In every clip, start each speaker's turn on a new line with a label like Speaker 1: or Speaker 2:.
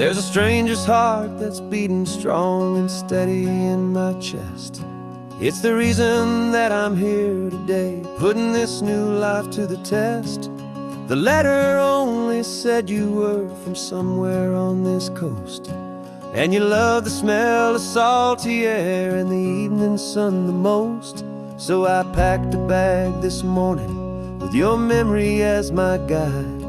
Speaker 1: There's a stranger's heart that's beating strong and steady in my chest. It's the reason that I'm here today, putting this new life to the test. The letter only said you were from somewhere on this coast, and you love the smell of salty air and the evening sun the most. So I packed a bag this morning with your memory as my guide,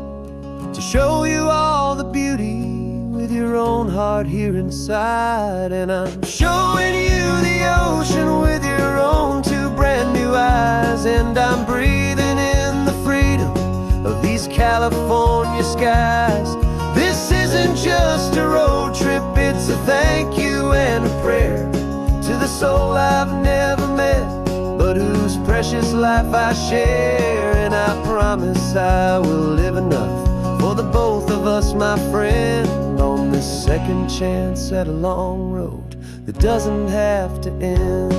Speaker 1: to show you all the beauty with your own heart here inside. And I'm showing you the ocean with your own two brand new eyes, and I'm breathing in the freedom of these California skies. This isn't just a road trip, it's a thank you and a prayer to the soul I've never met, but whose precious life I share. And I promise I will live enough for the both of us, my friend, on this second chance at a long road that doesn't have to end.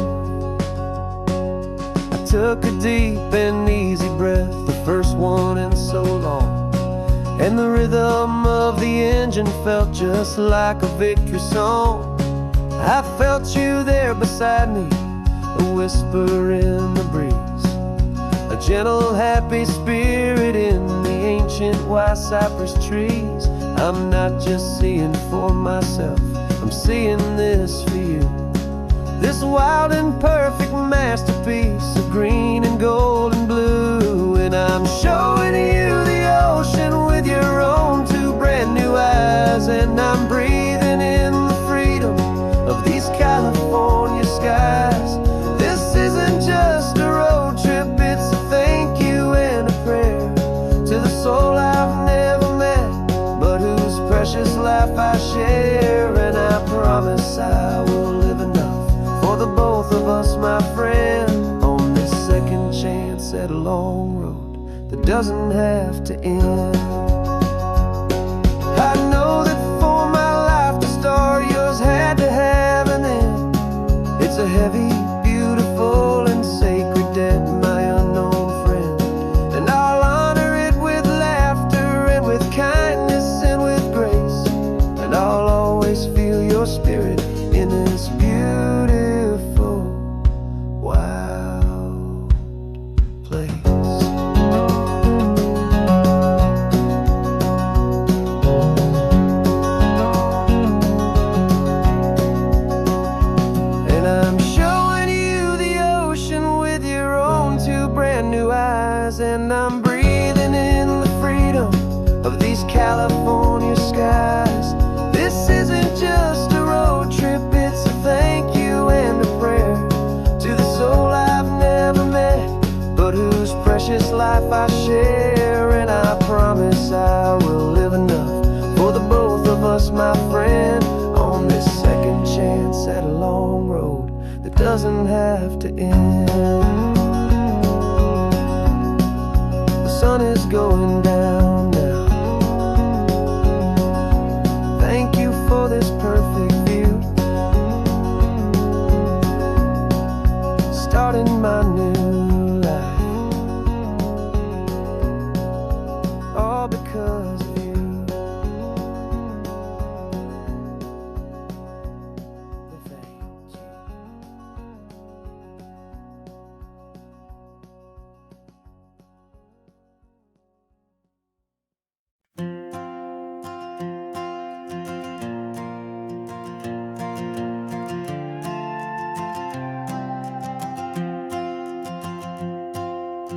Speaker 1: I took a deep and easy breath, the first one in so long, and the rhythm of the engine felt just like a victory song. I felt you there beside me, a whisper in the breeze, a gentle happy spirit in the ancient white cypress trees. I'm not just seeing for myself, I'm seeing this for you, this wild and perfect masterpiece of green and gold and blue. And I'm showing you the ocean with your own two brand new eyes, and I'm breathing in the freedom of these California skies. This isn't just a road trip, it's a thank you and a prayer to the soul I've never met, but whose precious life I share. And I promise I will live enough for the both of us, my friend, on this second chance at a long road that doesn't have to end. I know that for my life to start, yours had to have an end. It's a heavy, beautiful, and sacred debt, my unknown friend, and I'll honor it with laughter and with kindness and with grace, and I'll always feel your spirit in this beautiful, wild place. And I'm showing you the ocean with your own two brand new eyes, and I'm breathing in the freedom of these California skies. This isn't just a road trip, it's a thank you and a prayer to the soul I've never met, but whose precious life I share. And I promise I will live enough for the both of us, my friend, on this second chance at a long road that doesn't have to end. The sun is going down now. Thank you for this perfect view, starting my new life, all because of you. Thank you.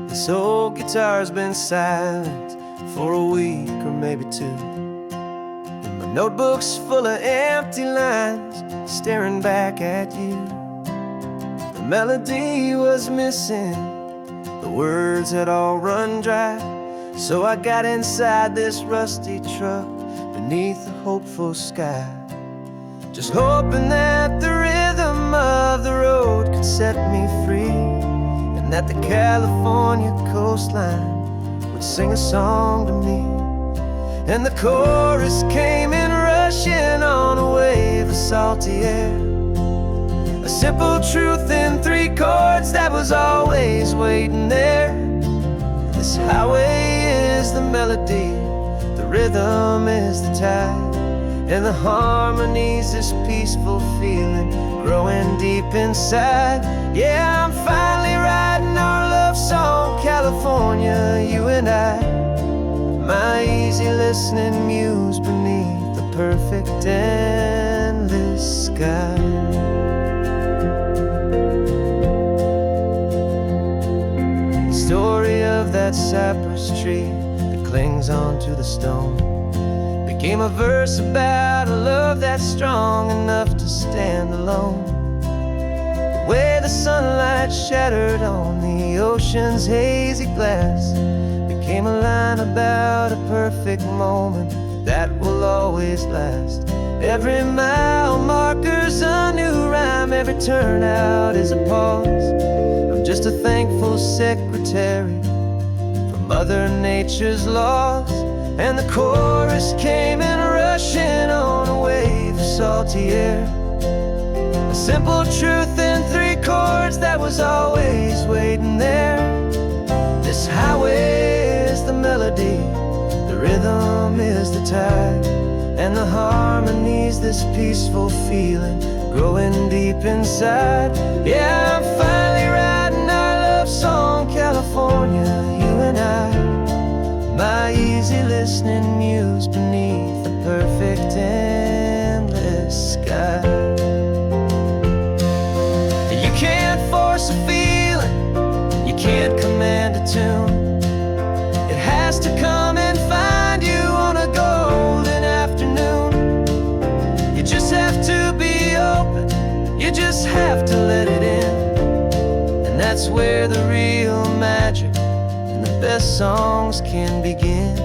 Speaker 1: This old guitar's been silent for a week or maybe two, and my notebook's full of empty lines staring back at you. The melody was missing, the words had all run dry, so I got inside this rusty truck beneath the hopeful sky, just hoping that the rhythm of the road could set me free, and that the California coastline would sing a song to me. And the chorus came in rushing on a wave of salty air, a simple truth in three chords that was always waiting there. This highway is the melody, the rhythm is the tide, and the harmonies, this peaceful feeling growing deep inside. Yeah, I'm finally writing our love song, California, you and I. My easy listening muse beneath the perfect endless sky. The story of that cypress tree that clings onto the stone became a verse about a love that's strong enough to stand alone. The way the sunlight shattered on the ocean's hazy glass became a line about a perfect moment that will always last. Every mile marker's a new rhyme, every turnout is a pause. I'm just a thankful secretary for Mother Nature's laws. And the chorus came in rushing on a wave of salty air. A simple truth in 3 chords that was always waiting there. This highway is the melody, the rhythm is the tide, and the harmonies, this peaceful feeling growing deep inside. Yeah, I'm finally writing our love song, California, you and I. My easy listening muse beneath the perfect endless sky. You can't force a feeling, you can't command a tune. It has to come and find you on a golden afternoon. You just have to be open, you just have to let it in. And that's where the real magic, the best songs can begin.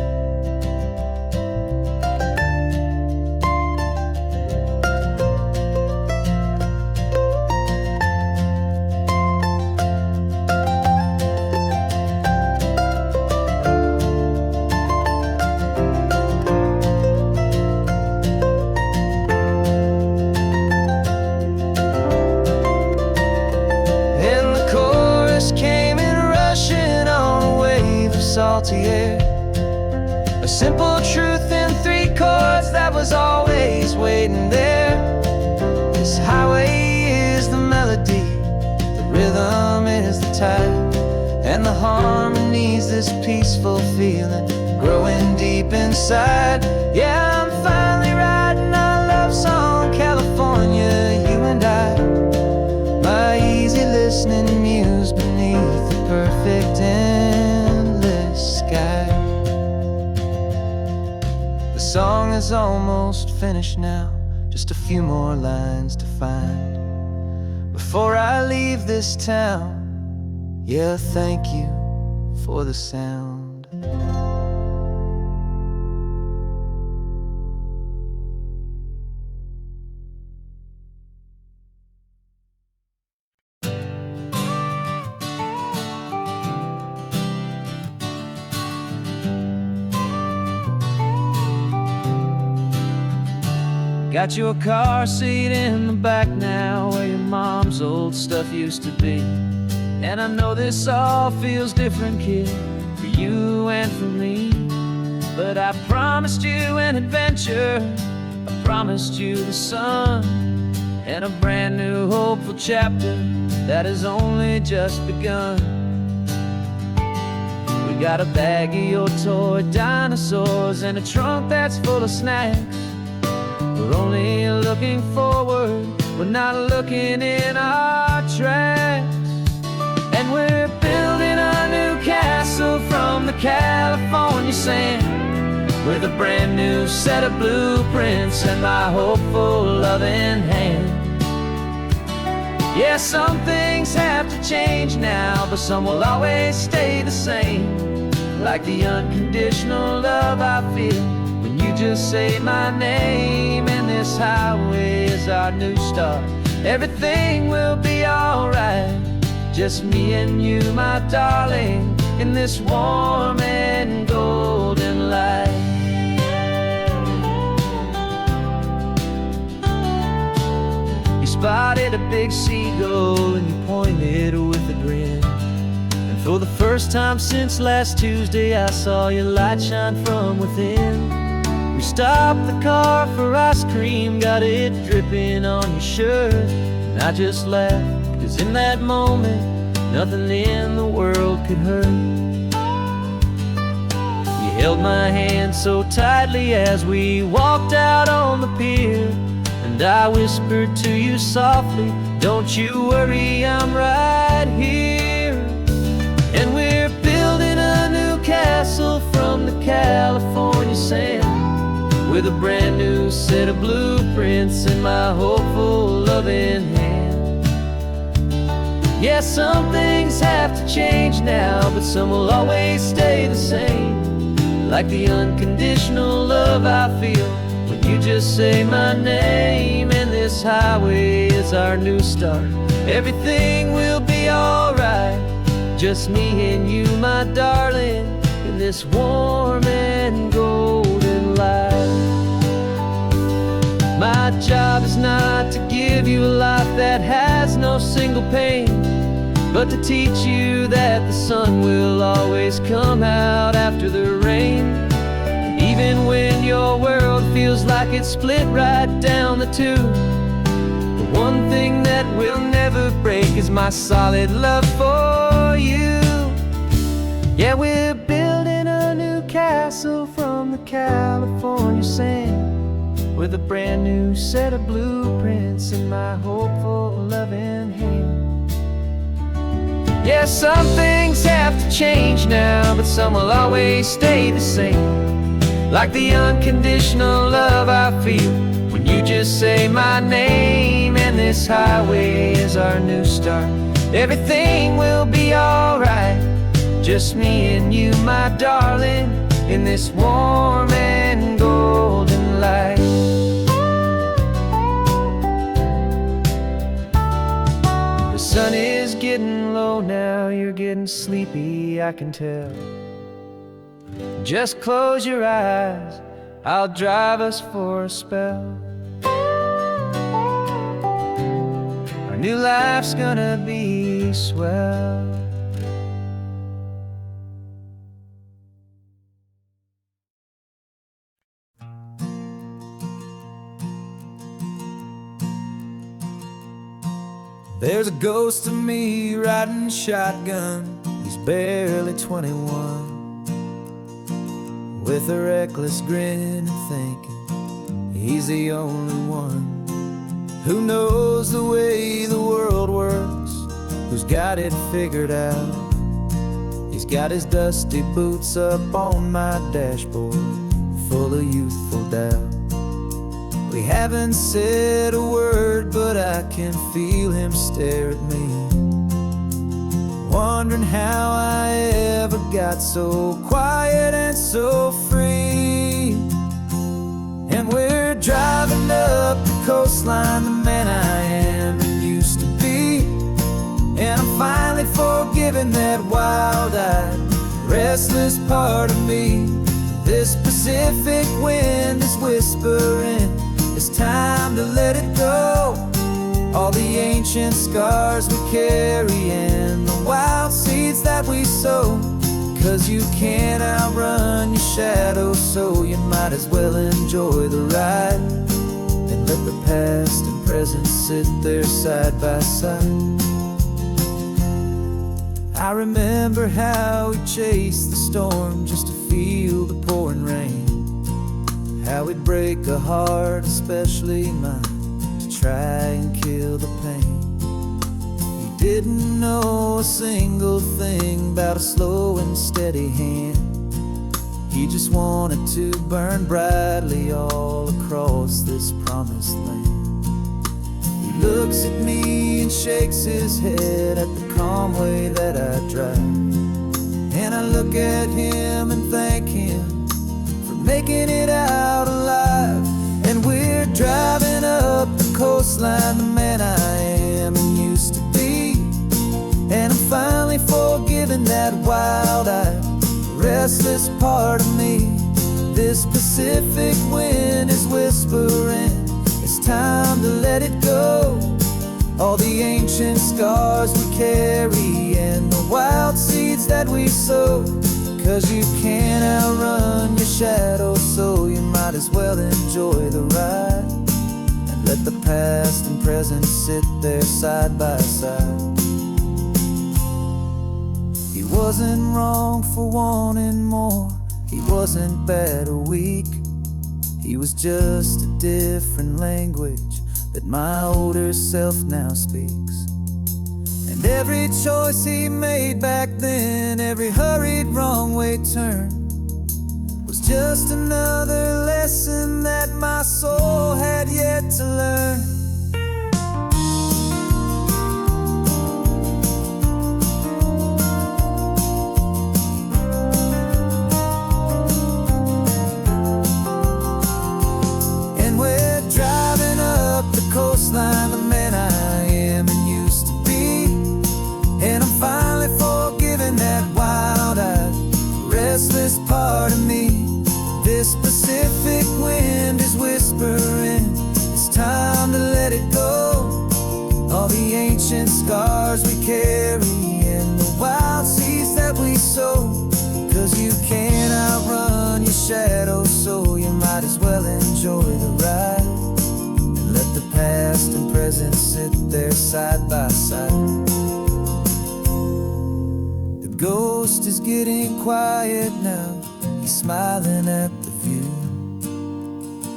Speaker 1: And the chorus came in rushing on a wave of salty air. A simple truth in 3 chords that was always waiting there. This highway is the melody, the rhythm is the tide, and the harmonies, this peaceful feeling growing deep inside. Yeah, I'm finally writing our love song, California, you and I. My easy listening muse beneath the perfect endless sky. The song is almost finished now, just a few more lines to find before I leave this town. Yeah, thank you for the sound. Got your car seat in the back now, where your mom's old stuff used to be. And I know this all feels different, kid, for you and for me. But I promised you an adventure, I promised you the sun, and a brand new hopeful chapter that has only just begun. We got a bag of your toy dinosaurs and a trunk that's full of snacks. We're only looking forward, we're not looking in our tracks. And we're building a new castle from the California sand, with a brand new set of blueprints and my hopeful loving hand. Yeah, some things have to change now, but some will always stay the same. Like the unconditional love I feel when you just say my name. And this highway is our new start, everything will be alright. Just me and you, my darling, in this warm and golden light. You spotted a big seagull and you pointed with a grin. And for the first time since last Tuesday, I saw your light shine from within. We stop the car for ice cream, got it dripping on your shirt. And I just laughed, 'cause in that moment, nothing in the world could hurt. You held my hand so tightly as we walked out on the pier, and I whispered to you softly, don't you worry, I'm right here. And we're building a new castle from the California sand, with a brand new set of blueprints in my hopeful, loving hand. Yeah, some things have to change now, but some will always stay the same. Like the unconditional love I feel when you just say my name. And this highway is our new start. Everything will be alright, just me and you, my darling, in this warm and golden light. My job is not to give you a life that has no single pain, but to teach you that the sun will always come out after the rain. Even when your world feels like it's split right down the two, the one thing that will never break is my solid love for you. Yeah, we're building a new castle from the California sand, with a brand new set of blueprints in my hopeful, loving hand. Yeah, some things have to change now, but some will always stay the same. Like the unconditional love I feel when you just say my name. And this highway is our new start. Everything will be alright, just me and you, my darling, in this warm and golden light. The sun is getting low now, you're getting sleepy, I can tell. Just close your eyes, I'll drive us for a spell. Our new life's gonna be swell. There's a ghost of me riding shotgun, he's barely 21, with a reckless grin and thinking he's the only one who knows the way the world works, who's got it figured out. He's got his dusty boots up on my dashboard, full of youthful doubt. We haven't said a word, but I can feel him stare at me, wondering how I ever got so quiet and so free. And we're driving up the coastline, the man I am and used to be. And I'm finally forgiving that wild-eyed, restless part of me. This Pacific wind is whispering, it's time to let it go. All the ancient scars we carry and the wild seeds that we sow. 'Cause you can't outrun your shadow, so you might as well enjoy the ride and let the past and present sit there side by side. I remember how we chased the storm just to feel the pouring rain, how we'd break a heart, especially mine, to try and kill the pain. He didn't know a single thing about a slow and steady hand. He just wanted to burn brightly all across this promised land. He looks at me and shakes his head at the calm way that I drive, and I look at him and thank him for making it out alive. And we're driving up the coastline, the man I am and used to be. And I'm finally forgiving that wild-eyed, restless part of me. This Pacific wind is whispering, it's time to let it go. All the ancient scars we carry and the wild seeds that we sow.
Speaker 2: 'Cause you can't outrun your shadow, so you might as well enjoy the ride and let the past and present sit there side by side. He wasn't wrong for wanting more, he wasn't bad or weak. He was just a different language that my older self now speaks. And every choice he made back then, every hurried wrong way turn, was just another lesson that my soul had yet to learn. And we're driving up the coastline, the man I am and used to be. And I'm finally forgiving that wild-eyed, restless part of me. This Pacific wind is whispering, it's time to let it go. All the ancient scars we carry and the wild seeds that we sow. 'Cause you can't outrun your shadow, so you might as well enjoy the ride and let the past and present sit there side by side. The ghost is getting quiet now, he's smiling at the view.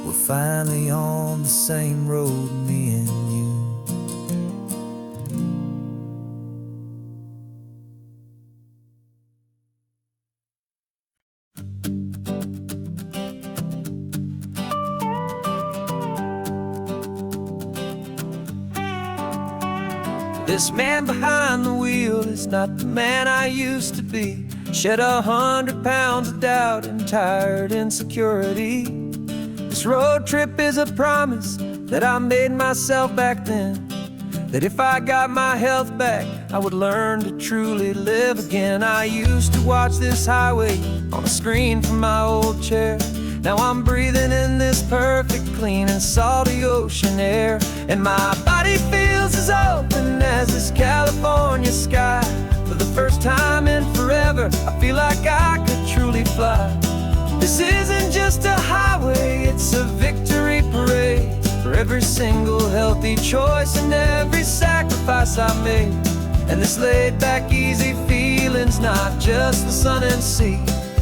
Speaker 2: We're finally on the same road, me and you.
Speaker 1: This man behind the wheel is not the man I used to be. Shed 100 pounds of doubt and tired insecurity. This road trip is a promise that I made myself back then, that if I got my health back, I would learn to truly live again. I used to watch this highway on a screen from my old chair. Now I'm breathing in this perfect, clean and salty ocean air. And my body feels as open as this California sky. For the first time in forever, I feel like I could truly fly. This isn't just a highway, it's a victory parade. For every single healthy choice and every sacrifice I made. And this laid back, easy feeling's not just the sun and sea.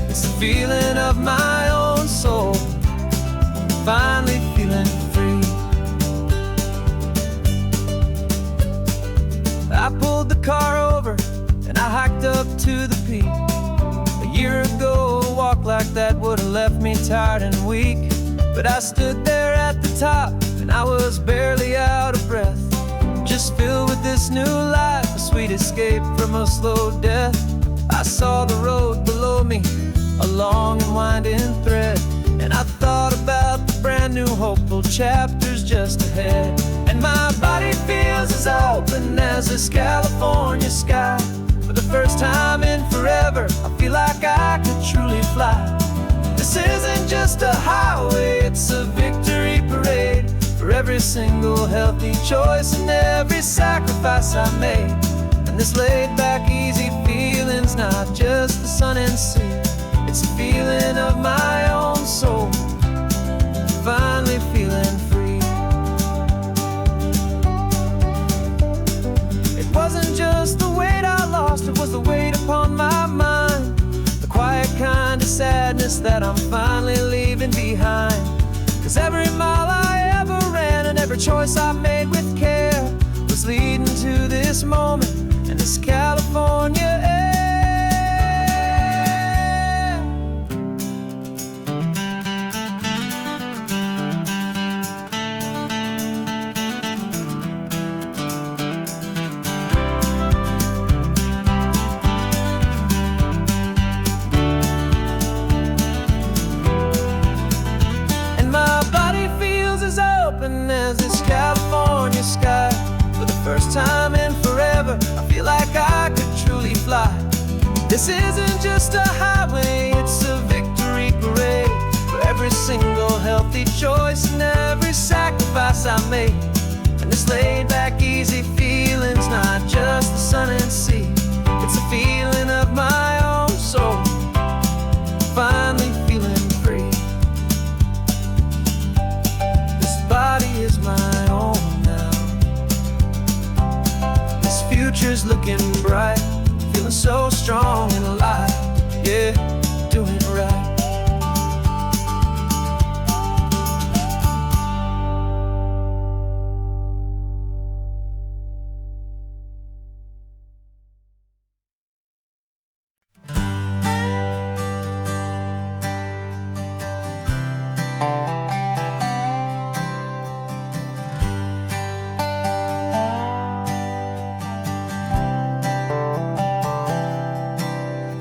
Speaker 1: It's the feeling of my own soul, finally feeling free. I pulled the car over and I hiked up to the peak. A year ago, a walk like that would have left me tired and weak. But I stood there at the top and I was barely out of breath, just filled with this new life, a sweet escape from a slow death. I saw the road below me, a long and winding thread, and I thought about the brand new hopeful chapters just ahead. And my body feels as open as this California sky. For the first time in forever, I feel like I could truly fly. This isn't just a highway, it's a victory parade. For every single healthy choice and every sacrifice I made. And this laid back, easy feeling's not just the sun and sea. It's a feeling of my own soul, finally feeling free. It wasn't just the weight I lost, it was the weight upon my mind. The quiet kind of sadness that I'm finally leaving behind. 'Cause every mile I ever ran and every choice I made with care was leading to this moment and this California air. As this California sky. For the first time in forever, I feel like I could truly fly. This isn't just a highway, it's a victory parade. For every single healthy choice and every sacrifice I made. And this laid back, easy feeling's not just the sun and sea. It's a feeling of my own soul, future's looking bright, feeling so strong and alive, yeah, doing it right.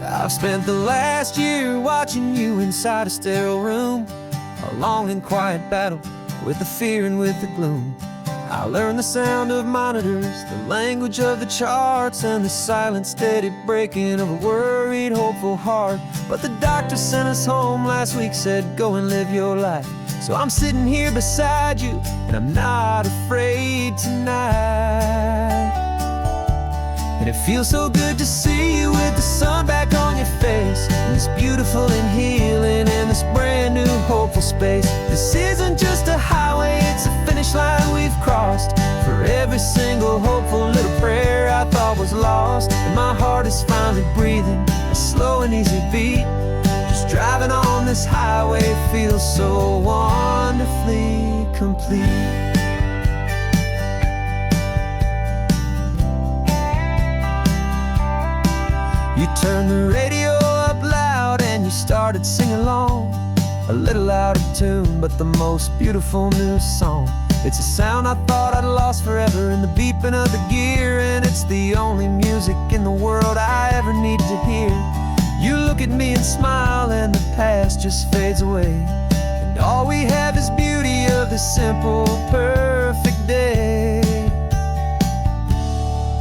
Speaker 1: I've spent the last year watching you inside a sterile room, a long and quiet battle with the fear and with the gloom. I learned the sound of monitors, the language of the charts, and the silent steady breaking of a worried, hopeful heart. But the doctor sent us home last week, said go and live your life. So I'm sitting here beside you, and I'm not afraid tonight. And it feels so good to see you with the sun back on your face, and this beautiful and healing in this brand new hopeful space. This isn't just a highway, it's a finish line we've crossed. For every single hopeful little prayer I thought was lost, and my heart is finally breathing a slow and easy beat. Just driving on this highway feels so wonderfully complete. You turned the radio up loud and you started singing along, a little out of tune, but the most beautiful new song. It's a sound I thought I'd lost forever in the beeping of the gear, and it's the only music in the world I ever need to hear. You look at me and smile, and the past just fades away, and all we have is beauty of this simple, perfect day.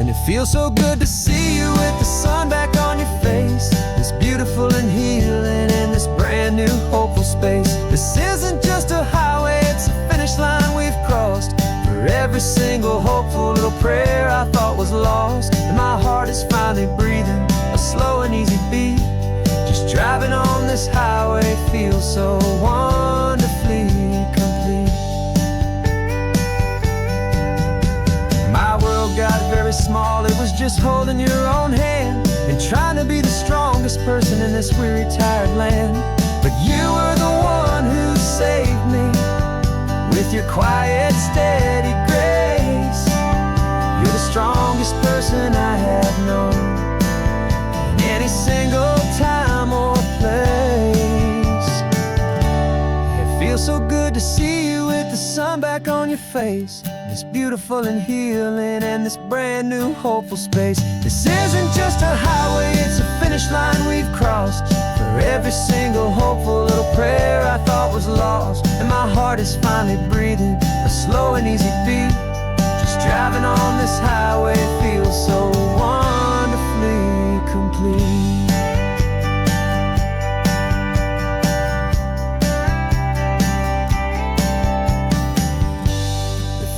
Speaker 1: And it feels so good to see you with the sun back on your face, this beautiful and healing in this brand new hopeful space. This isn't just a highway, it's a finish line we've crossed. For every single hopeful little prayer I thought was lost, and my heart is finally breathing a slow and easy beat. Just driving on this highway feels so wonderfully complete. My world got very small, it was just holding your own hand and trying to be the strongest person in this weary, tired land. But you were the one who saved me with your quiet, steady grace. You're the strongest person I have known in any single time or place. It feels so good to see you with the sun back on your face, this beautiful and healing and this brand new hopeful space. This isn't just a highway, it's a finish line we've crossed. For every single hopeful little prayer I thought was lost, and my heart is finally breathing a slow and easy beat. Just driving on this highway feels so wonderfully complete.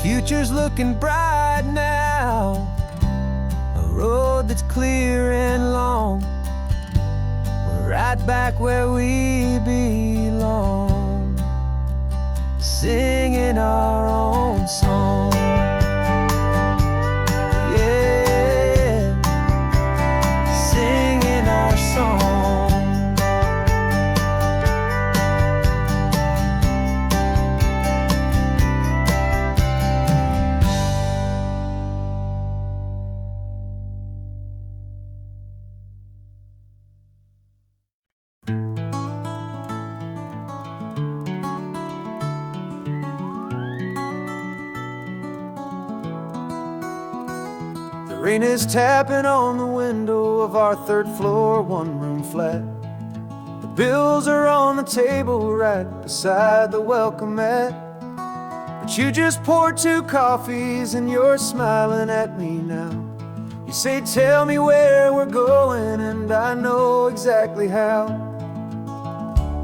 Speaker 1: Future's looking bright now, a road that's clear and long. We're right back where we belong, singing our own song. Yeah, singing our song. Rain is tapping on the window of our third floor, one-room flat. The bills are on the table right beside the welcome mat. But you just poured 2 coffees and you're smiling at me now. You say, tell me where we're going, and I know exactly how.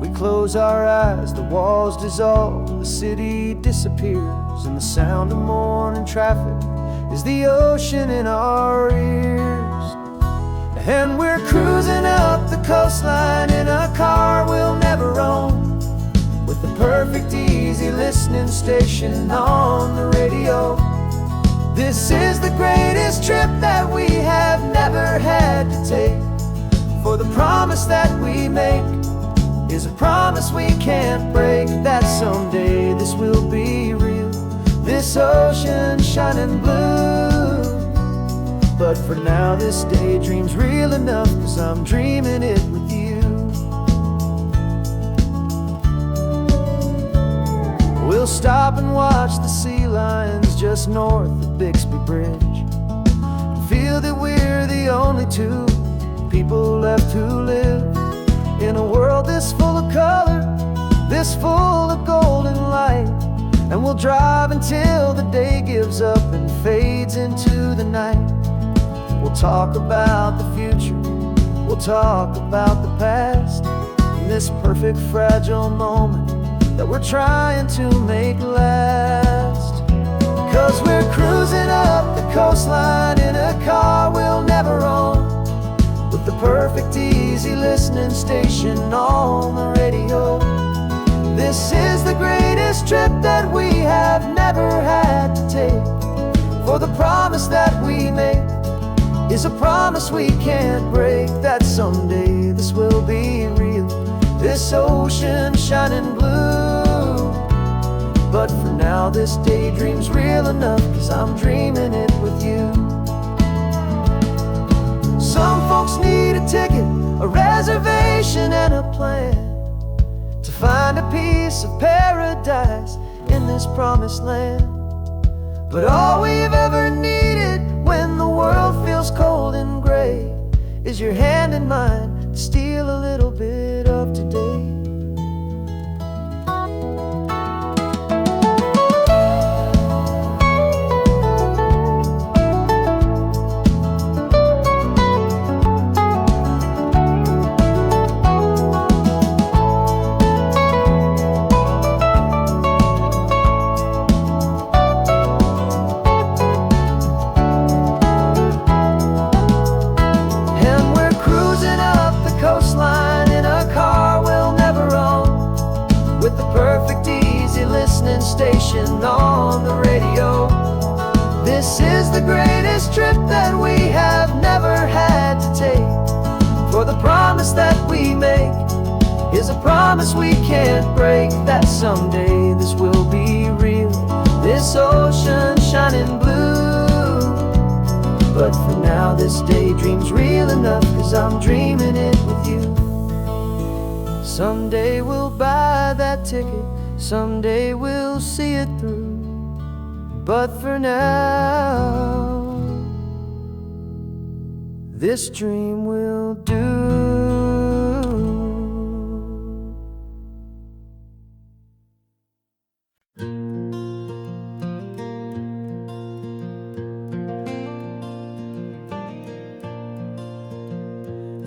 Speaker 1: We close our eyes, the walls dissolve, the city disappears, and the sound of morning traffic is the ocean in our ears. And we're cruising up the coastline in a car we'll never own, with the perfect easy listening station on the radio. This is the greatest trip that promise that we make is a promise we can't break, that someday this will be real, this ocean shining blue. But for now this daydream's real enough, 'cause I'm dreaming it with you. We'll stop and watch the sea lions just north of Bixby Bridge, and feel that we're the only two people left who live in a world this full of color, this full of golden light. And we'll drive until the day gives up and fades into the night. We'll talk about the future, we'll talk about the past, in this perfect fragile moment that we're trying to make last. 'Cause we're cruising up the coastline in a car we'll never own, with the perfect easy listening station on the radio. This is the greatest trip that we have never had to take, for the promise that we make is a promise we can't break, that someday this will be real, this ocean shining blue. But for now this daydream's real enough, 'cause I'm dreaming it with you. Some folks need a ticket, a reservation and a plan to find a piece of paradise in this promised land. But all we've ever needed when the world feels cold and gray is your hand in mine to steal a little bit of today. Station on the radio. This is the greatest trip that we have never had to take, for the promise that we make is a promise we can't break, that someday this will be real, this ocean shining blue. But for now this daydream's real enough, 'cause I'm dreaming it with you. Someday we'll buy that ticket, someday we'll see it through. But for now, this dream will do.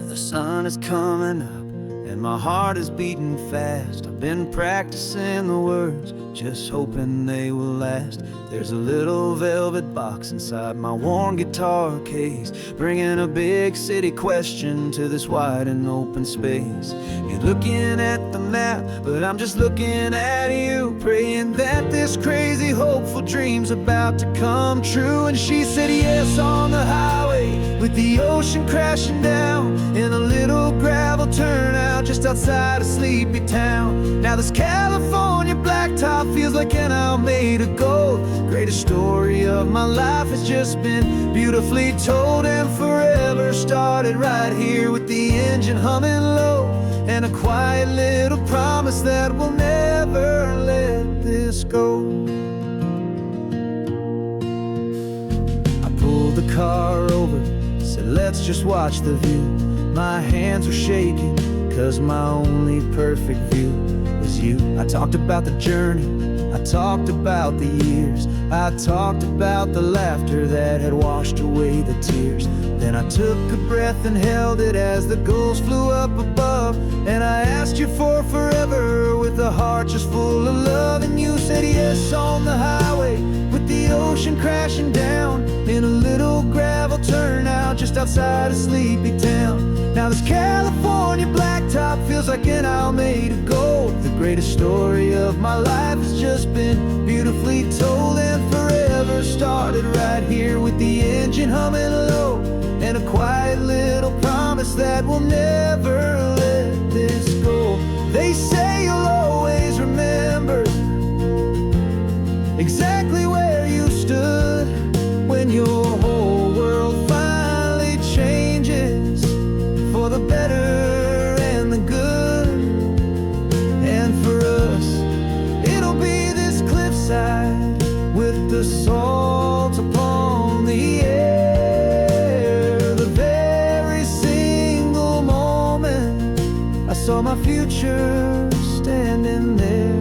Speaker 1: The sun is coming up and my heart is beating fast. I've been practicing the words, just hoping they will last. There's a little velvet box inside my worn guitar case, bringing a big city question to this wide and open space. You're looking at the map, but I'm just looking at you, praying that this crazy hopeful dream's about to come true. And she said yes on the highway, with the ocean crashing down, in a little gravel turnout just outside a sleepy town. Now this California blacktop feels like an isle made of gold. Greatest story of my life has just been beautifully told, and forever started right here with the engine humming low, and a quiet little promise that we'll never let this go. I pulled the car over, said let's just watch the view. My hands were shaking, 'cause my only perfect view was you. I talked about the journey, I talked about the years, I talked about the laughter that had washed away the tears. Then I took a breath and held it as the gulls flew up above, and I asked you for forever with a heart just full of love. And you said yes on the highway, with the ocean crashing down, in a little gravel turnout just outside a sleepy town. Now this California blacktop feels like an isle made of gold. The greatest story of my life has just been beautifully told, and forever started right here with the engine humming low, and a quiet little promise
Speaker 2: promise that we'll never let this go. They say you'll always remember exactly where you stood when your whole world finally changes for the better and the good. And for us, it'll be this cliffside with the salt upon the air. The very single moment I saw my future standing there.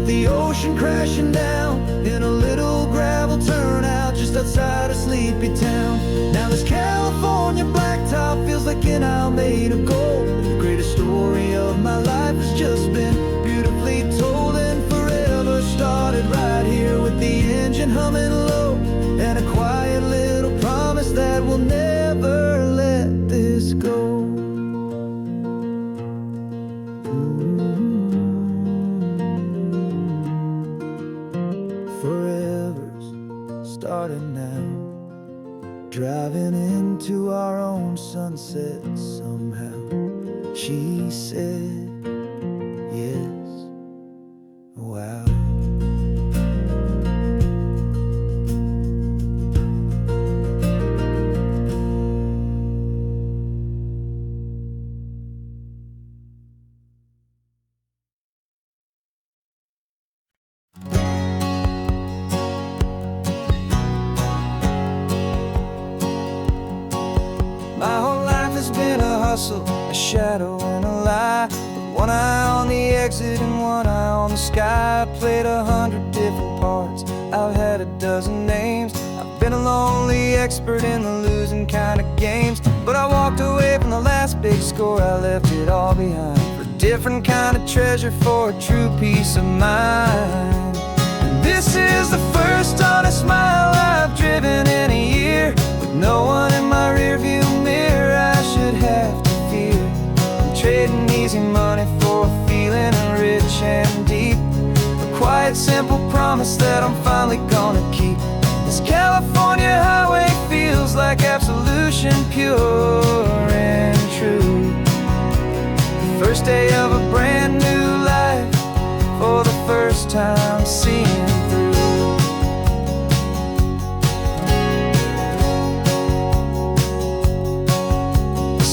Speaker 2: The ocean crashing down in a little gravel turnout just outside a sleepy town. Now this California blacktop feels like an isle made of gold. The greatest story of my life has just been beautifully told, and forever started right here with the engine humming low, and a quiet little promise that we'll never let this go. Forever's starting now, driving into our own sunset somehow. She said yes. Wow. My whole life has been a hustle, a shadow and a lie, with one eye on the exit and one eye on the sky. I've played 100 different parts, I've had a dozen names. I've been a lonely expert in the losing kind of games, but I walked away from the last big score. I left it all behind for a different kind of treasure, for a true peace of mind. And this is the first honest mile I've driven in a year, with no one in my rearview mirror I should have to fear. I'm trading easy money for a feeling rich and deep, a quiet simple promise that I'm finally gonna keep. This California highway feels like absolution, pure and true. The first day of a brand new life, for the first time seeing through.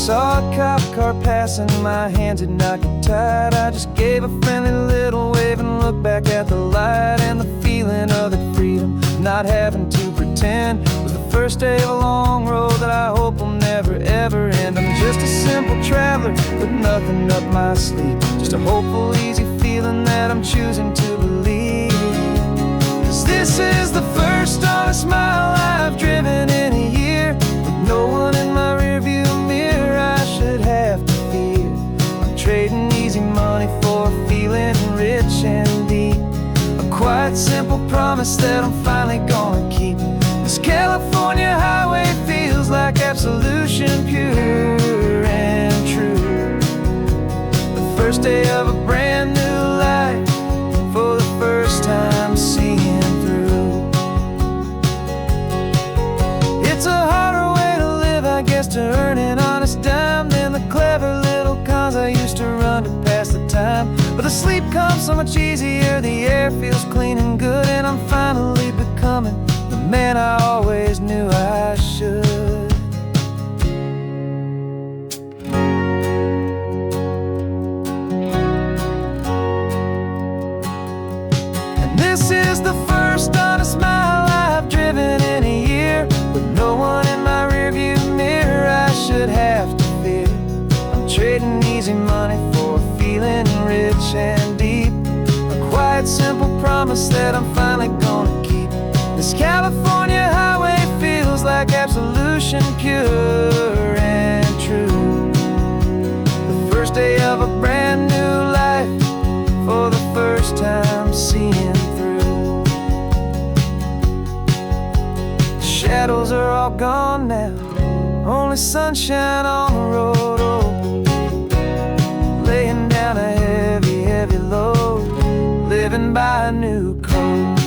Speaker 2: Saw a cop car passing, my hands had not get tied. I just gave a friendly little wave and looked back at the light, and the feeling of the freedom, not having to pretend, was the first day of a long road that I hope will never ever end. I'm just a simple traveler with nothing up my sleeve, just a hopeful easy feeling that I'm choosing to believe. 'Cause this is the first honest mile I've driven in a year, with no one in my rearview mirror I should have to fear. I'm trading easy money for a feeling rich and deep, a quiet simple promise that I'm finally gonna keep. This California highway feels like absolution, pure and true. The first day of a brand new life, for the first time seeing through. It's a harder way to live, I guess, to earn an honest dime than the clever little cons I used to run to pass the time. But the sleep comes so much easier, the air feels clean and good, and I'm finally becoming the man I always knew I should. And this is the first honest mile I've driven in a year, with no one in my rearview mirror I should have to fear. I'm trading easy money for a feeling rich and deep, a quiet simple promise that I'm finally gonna keep. This California highway
Speaker 1: shadows are all gone now, only sunshine on the road. Oh, laying down a heavy, heavy load, living by a new code.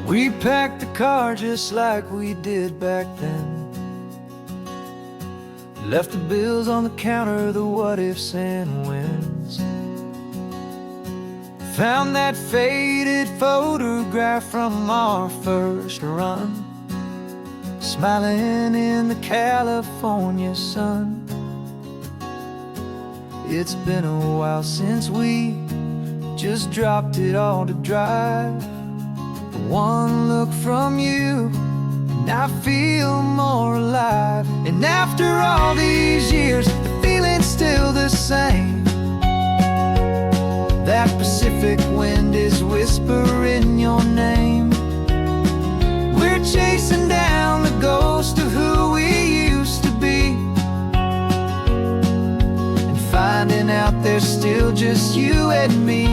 Speaker 1: We packed the car just like we did back then. Left the bills on the counter, the what ifs and whens. Found that faded photograph from our first run, smiling in the California sun. It's been a while since we just dropped it all to dry. One look from you and I feel more alive. And after all these years, the feeling's still the same. That Pacific wind is whispering your name. We're chasing down the ghost of who we used to be, and finding out there's still just you and me.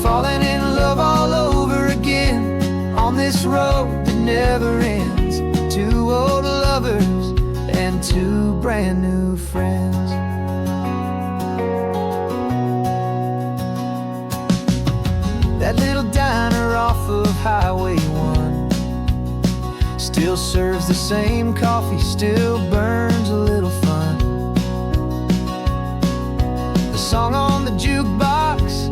Speaker 1: Falling in love all over again on this road that never ends. Two old lovers and two brand new friends. That little diner off of Highway 1 still serves the same coffee, still burns a little fun. The song on the jukebox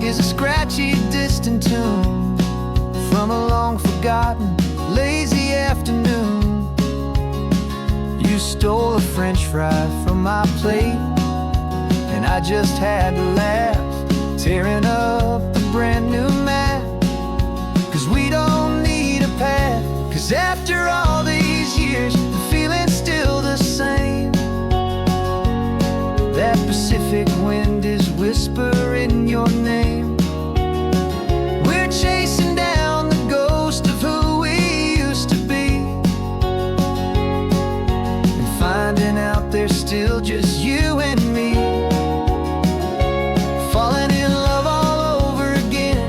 Speaker 1: is a scratchy, distant tune from a long-forgotten, lazy afternoon. You stole a French fry from my plate, and I just had to laugh, tearing up a brand new map. 'Cause we don't need a path, 'cause after all these years, the feeling's still the same. That Pacific wind is whispering your name. We're chasing down the ghost of who we used to be, and finding out there's still just you and me. Falling in love all over again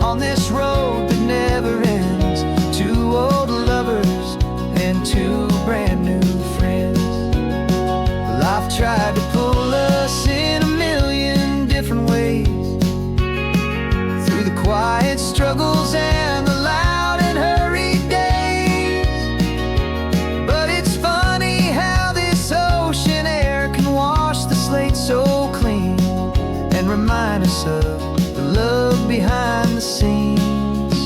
Speaker 1: on this road that never ends. Two old lovers and two brand new friends. Life tried to pull us in a million different ways, through the quiet struggles and the loud and hurried days. But it's funny how this ocean air can wash the slate so clean and remind us of the love behind the scenes.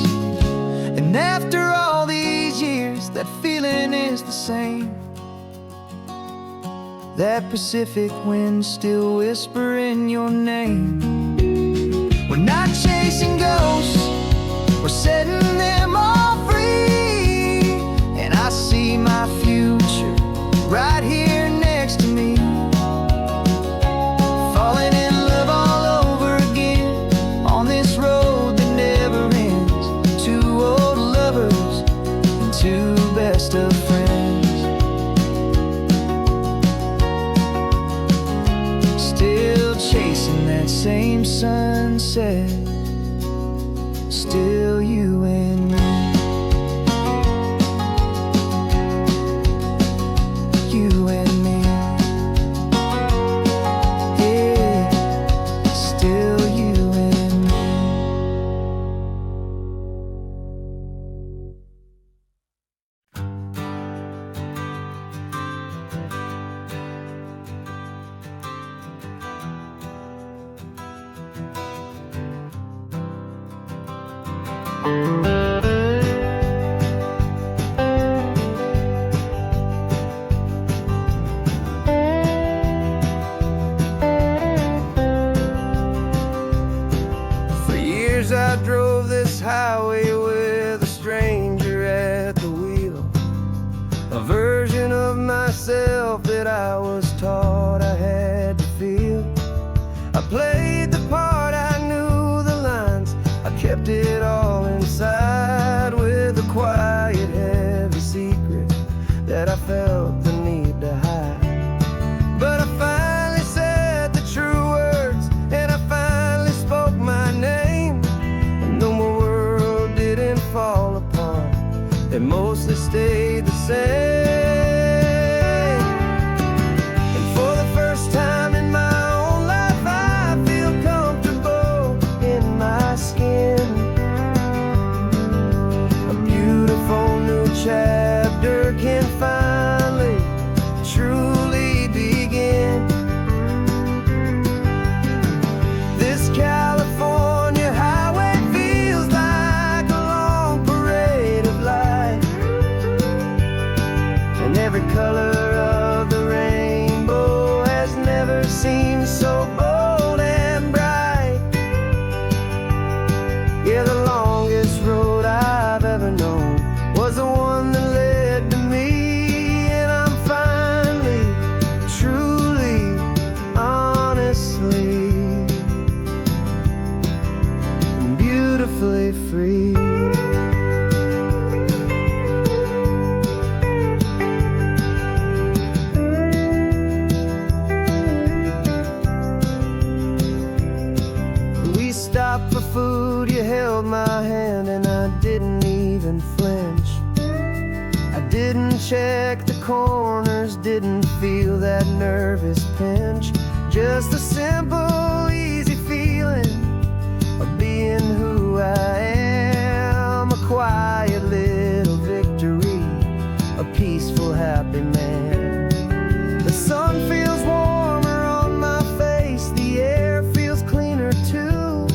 Speaker 1: And after all these years, that feeling is the same. That Pacific wind still whispering your name. We're not chasing ghosts, we're setting them all free. And I see my future right here next to me. Falling in love all over again on this road that never ends. Two old lovers and two best of friends. Still chasing that same sunset, still you and me. You and me. Yeah, still you and me. For years I drove this highway with a stranger at the wheel, a version of myself that I was taught I had to feel. I played the part, I knew the lines, I kept it all inside with a quiet, heavy secret that I felt the need to hide. But I finally said the true words, and I finally spoke my name. And though my world didn't fall apart, it mostly stayed the same. And for the first time in my own life, I feel comfortable in my skin. A beautiful new chapter can finally truly begin. This California highway feels like a long parade of light, and every color of the rainbow has never seemed so bold and bright. Yeah, the longest road I've ever known was the one that led to me, and I'm finally, truly, honestly, and beautifully free. We stopped for food, you held my hand, and I didn't even flinch. I didn't check the corners, didn't feel that nervous pinch. Just a simple, easy feeling of being who I am. A quiet little victory, a peaceful, happy man. The sun feels warmer on my face, the air feels cleaner too,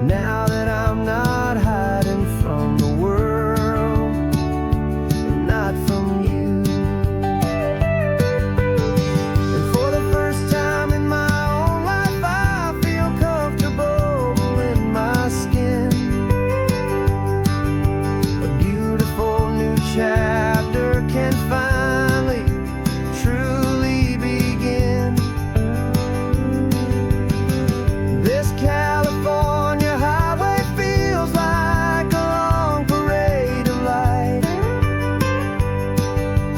Speaker 1: now that I'm not hiding from the world, and not from you. And for the first time in my own life, I feel comfortable in my skin. A beautiful new chapter can finally truly begin. This California highway feels like a long parade of light,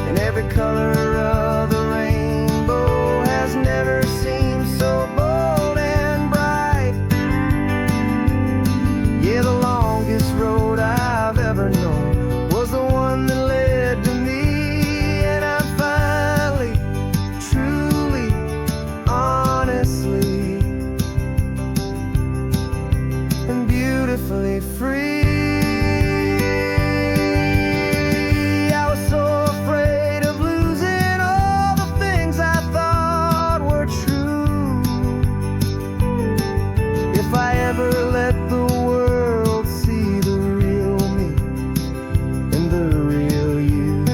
Speaker 1: and every color of the rainbow has never seemed so bold and bright. Yeah, the longest road I've ever known was the one that led to me, and I'm finally, truly, honestly, and beautifully free. I was so afraid of losing all the things I thought were true. If I ever let the world see the real me and the real you.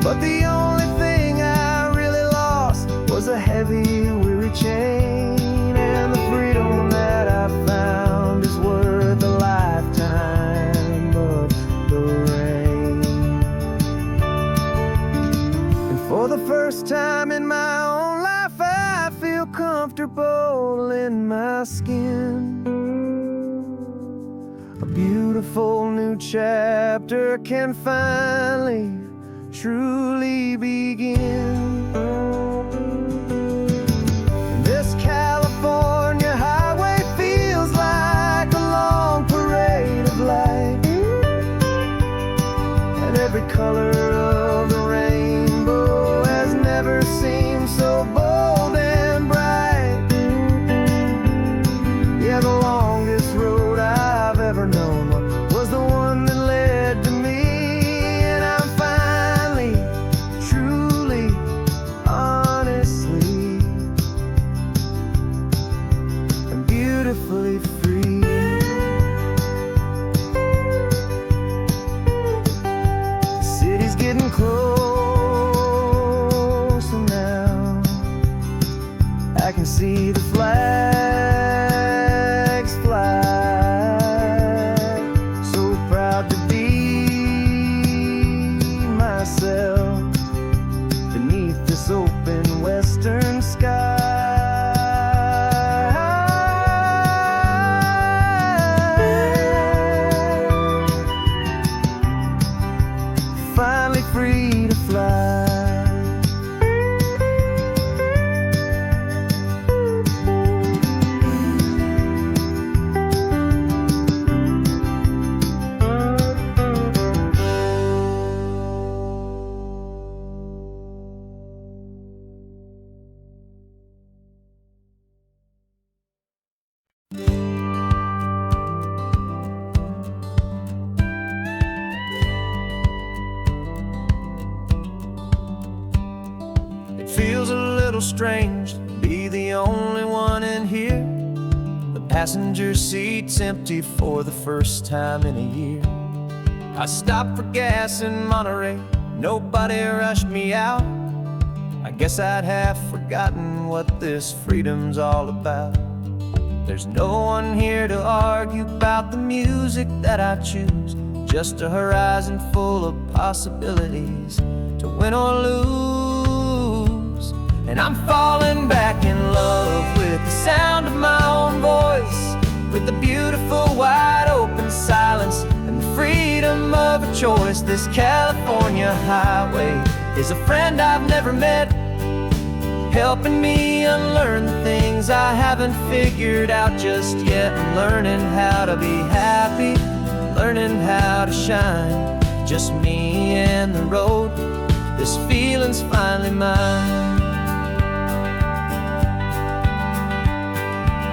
Speaker 1: But the only thing I really lost was a heavy, weary chain, and the freedom that I found is worth a lifetime of the rain. And for the first time in my own life, I feel comfortable in my skin. A beautiful new chapter can finally, truly begin. This California highway feels like a long parade of light, and every color of the rainbow has never seemed so bold and bright. Yeah, the longest road I've ever known was the one that led to me, and I'm finally, truly, honestly, and beautifully free. The city's getting closer now, I can see the flags fly. So proud to be my finally free to fly. It feels a little strange to be the only one in here. The passenger seat's empty for the first time in a year. I stopped for gas in Monterey, nobody rushed me out. I guess I'd have forgotten what this freedom's all about. There's no one here to argue about the music that I choose, just a horizon full of possibilities to win or lose. And I'm falling back in love with the sound of my own voice, with the beautiful wide open silence and the freedom of a choice. This California highway is a friend I've never met, helping me unlearn the things I haven't figured out just yet. I'm learning how to be happy, learning how to shine, just me and the road. This feeling's finally mine.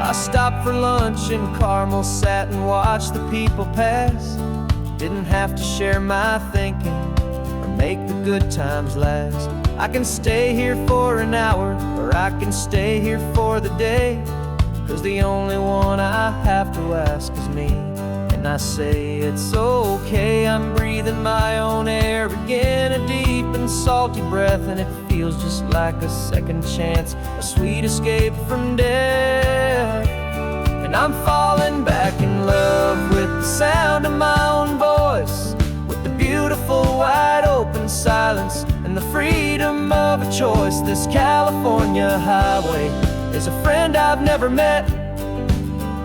Speaker 1: I stopped for lunch in Carmel, sat and watched the people pass. Didn't have to share my thinking or make the good times last. I can stay here for an hour, or I can stay here for the day, 'cause the only one I have to ask is me. And I say it's okay, I'm breathing my own air again, a deep and salty breath, and it feels just like a second chance, a sweet escape from death. And I'm falling back in love with the sound of my own voice, with the beautiful wide open silence and the freedom of a choice. This California highway is a friend I've never met,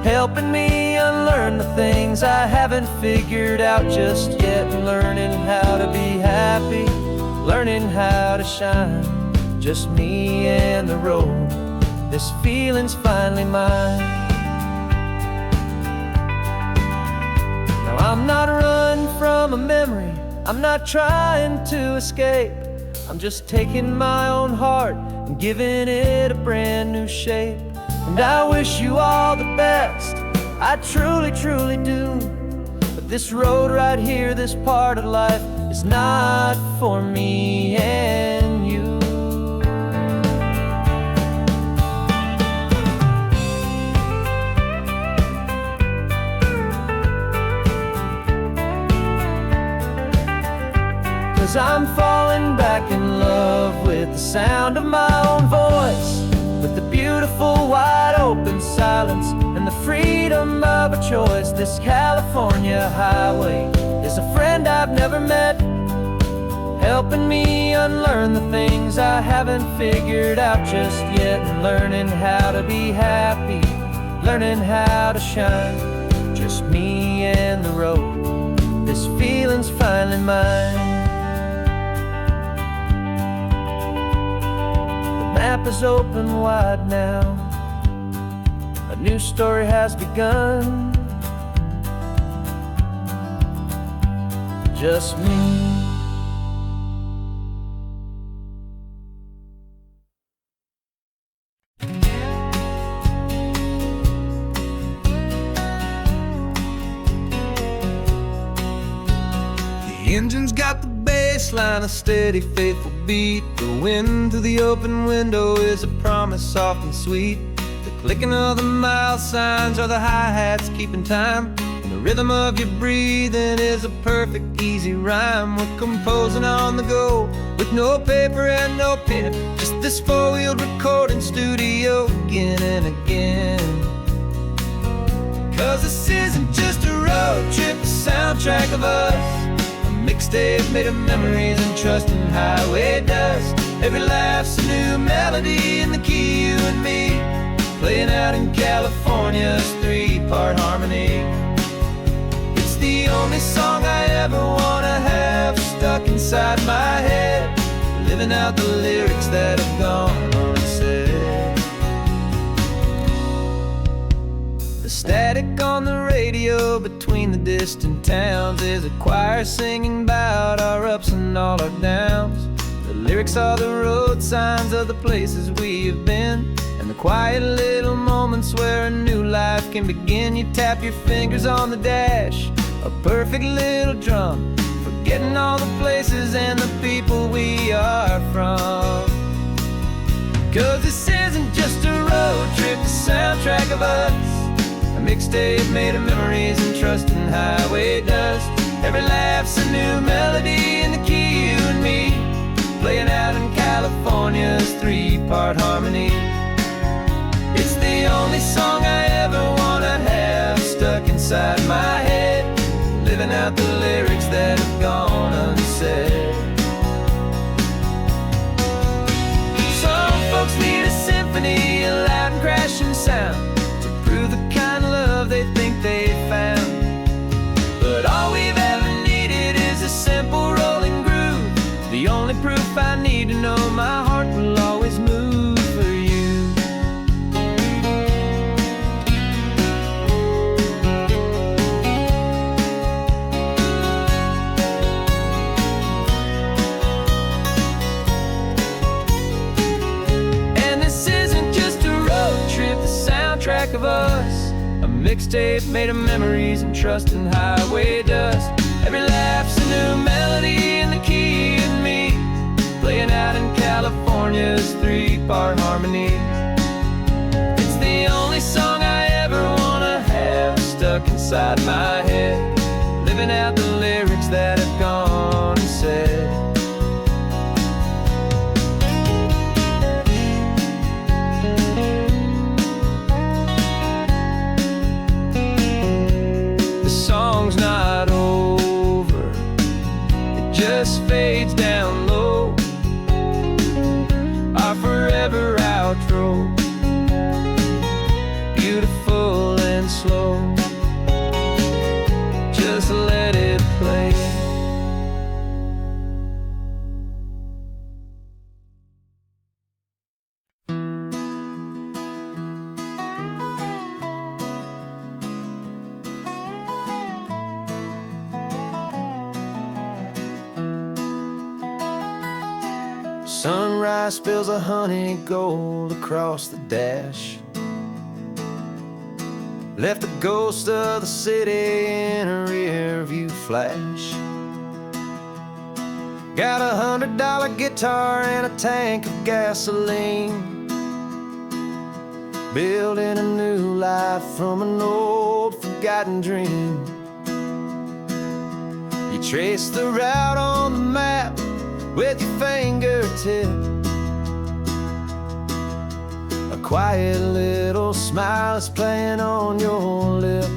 Speaker 1: helping me unlearn the things I haven't figured out just yet. Learning how to be happy, learning how to shine, just me and the road. This feeling's finally mine. Now I'm not running from a memory, I'm not trying to escape. I'm just taking my own heart and giving it a brand new shape. And I wish you all the best, I truly, truly do. But this road right here, this part of life, is not for me and you. 'Cause I'm falling back in love with the sound of my own voice, with the beautiful wide open silence and the freedom of a choice. This California highway is a friend I've never met, helping me unlearn the things I haven't figured out just yet. And learning how to be happy, learning how to shine, just me and the road. This feeling's finally mine. The map is open wide now, a new story has begun. Just me. The engine's got the bass line, a steady, faithful beat. The wind through the open window is a promise soft and sweet. The clicking of the mile signs are the hi-hats keeping time, and the rhythm of your breathing is a perfect, easy rhyme. We're composing on the go, with no paper and no pen, just this four-wheeled recording studio again and again. 'Cause this isn't just a road trip, a soundtrack of us, mixtape made of memories and trust in highway dust. Every laugh's a new melody in the key, you and me, playing out in California's three-part harmony. It's the only song I ever wanna have
Speaker 2: have stuck inside my head, living out the lyrics that have gone unsaid. The static on the radio between the distant towns is a choir singing about our ups and all our downs. The lyrics are the road signs of the places we have been, and the quiet little moments where a new life can begin. You tap your fingers on the dash, a perfect little drum, forgetting all the places and the people we are from. 'Cause this isn't just a road trip, the soundtrack of us, a mixtape made of memories and trust in highway dust. Every laugh's a new melody in the key, you and me, playing out in California's three-part harmony. It's the only song I ever wanna have stuck inside my head, living out the lyrics that have gone unsaid. Some folks need a symphony, a loud and crashing sound, to prove the kind of love they think they found. But all we've ever needed is a simple rolling groove, the only proof I need to know my heart will always move for you. And this isn't just a road trip, the soundtrack of us, a mixtape made of memories and trust in highway dust. Every laugh's a new melody in the key and me, playing out in California's three-part harmony. It's the only song I ever wanna have stuck inside my head, living out the lyrics that have gone unsaid. The song's not over, it just fades down low, our forever outro, beautiful and slow. Just let it play. Sunrise spills a honey gold across the dash, left the ghost of the city in a rear view flash. Got a $100 guitar and a tank of gasoline, building a new life from an old forgotten dream. You trace the route on the map with your fingertip, a quiet little smile is playing on your lip.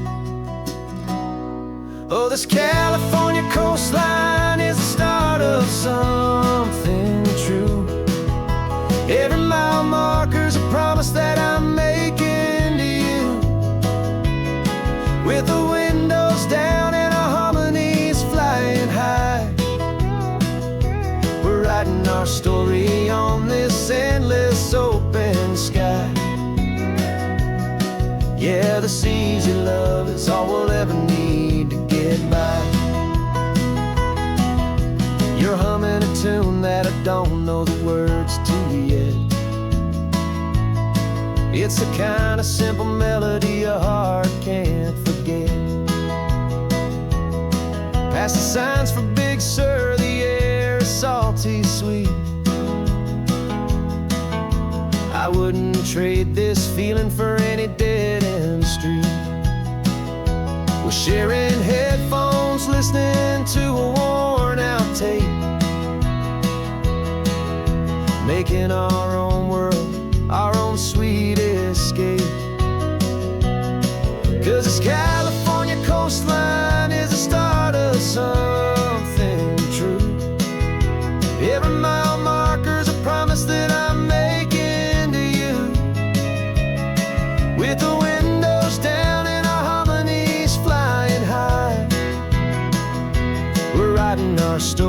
Speaker 2: Oh, this California coastline is the start of something true. Every mile marker's a promise that I'm making to you, with the windows down and our harmonies flying high. We're writing our story on this endless open sky. Yeah, the seas you love is all we'll ever need to get by. You're humming a tune that I don't know the words to yet. It's the kind of simple melody a heart can't forget. Past the signs for Big Sur, the air is salty sweet. I wouldn't trade this feeling for any dead-end street. We're sharing headphones, listening to a worn-out tape, making our own world, our own sweet escape. 'Cause this California coastline is the start of something true. Every mile marker's a promise that I'm making to you, with the windows down and our harmonies flying high. We're writing our story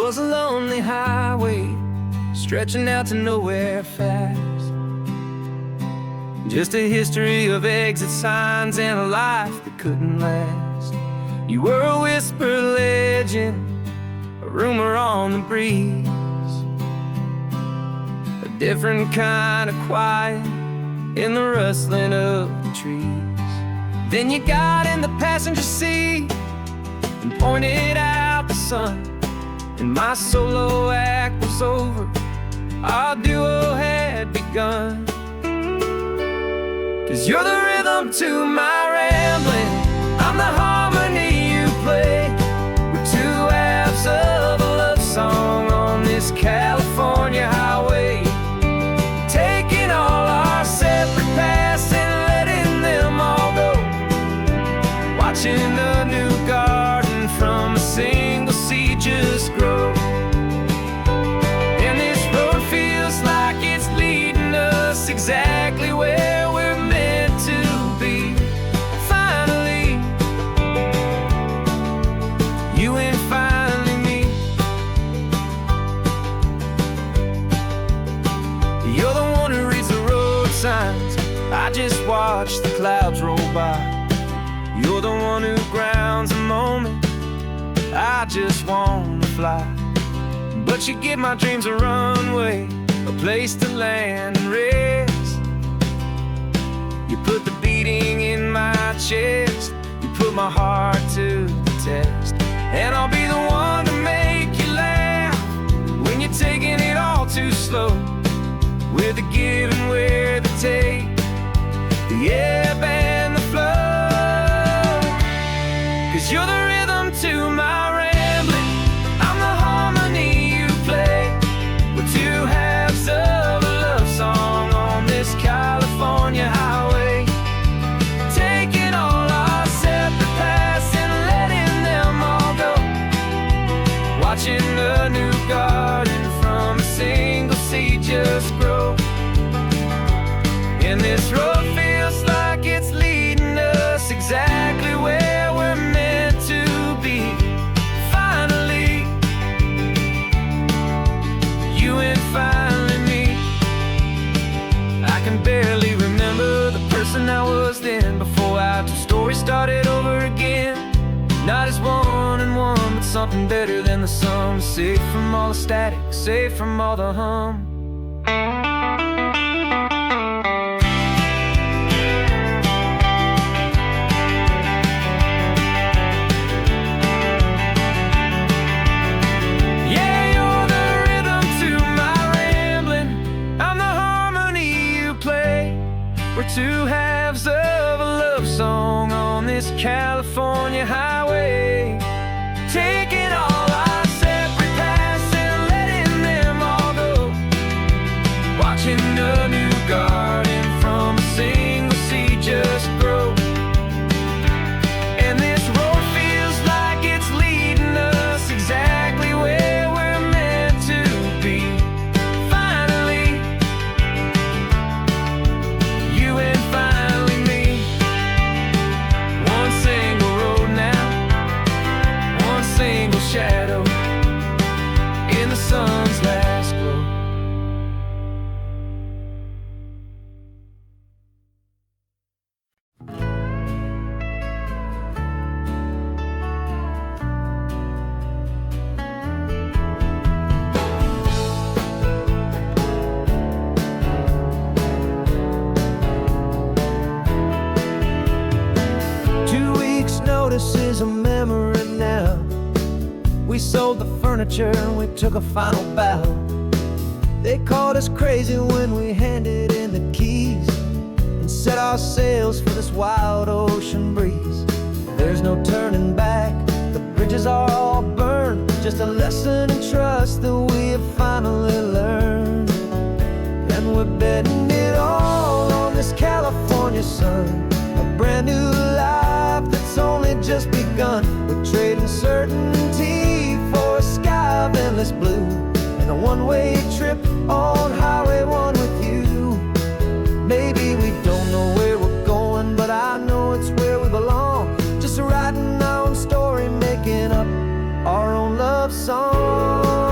Speaker 2: was a lonely highway stretching out to nowhere fast. Just a history of exit signs and a life that couldn't last. You were a whisper legend, a rumor on the breeze, a different kind of quiet in the rustling of the trees. Then you got in the passenger seat and pointed out the sun, and my solo act was over, our duo had begun. 'Cause you're the rhythm to my rambling, I'm the harmony you play. We're two halves of a love song on this California highway, taking all our separate paths and letting them all go, watching a new garden from a single seed just grow. And this road feels like it's leading us exactly where we're meant to be. Finally, you and finally me. You're the one who reads the road signs, I just watch the clouds roll by. You're the one who grounds a moment, I just wanna fly. But you give my dreams a runway, a place to land and rest. You put the beating in my chest, you put my heart to the test. And I'll be the one to make you laugh when you're taking it all too slow. We're the give and we're the take, the ebb and the flow. 'Cause you're the rhythm to my rambling, I'm the harmony you play. We're two halves of a love song on this California highway, taking all our separate paths and letting them all go, watching a new garden from a single seed just grow. And this road feels like it's leading us exactly where we're meant to be. Finally, you and finally me. I can barely remember the person I was then, before our two stories started over again. Not as one and one, but something better than the sum. Safe from all the static, safe from all the hum. Two halves of a love song on this California highway, taking all our separate paths and letting them all go, watching a new garden from a single seed just grow. And this road feels like it's leading us exactly where we're meant to be. Finally, you and finally me. One single road now, one single shadow in the sun's last glow. Notice is a memory now. We sold the furniture and we took a final bow. They called us crazy when we handed in the keys and set our sails for this wild ocean breeze. There's no turning back, the bridges are all burned, just a lesson in trust that we have finally learned. And we're betting it all on this California sun, a brand new life that's only just begun. We're trading certainty for a sky of endless blue, and a one-way trip on Highway 1 with you. Maybe we don't know where we're going, but I know it's where we belong. Just writing our own story, making up our own love song.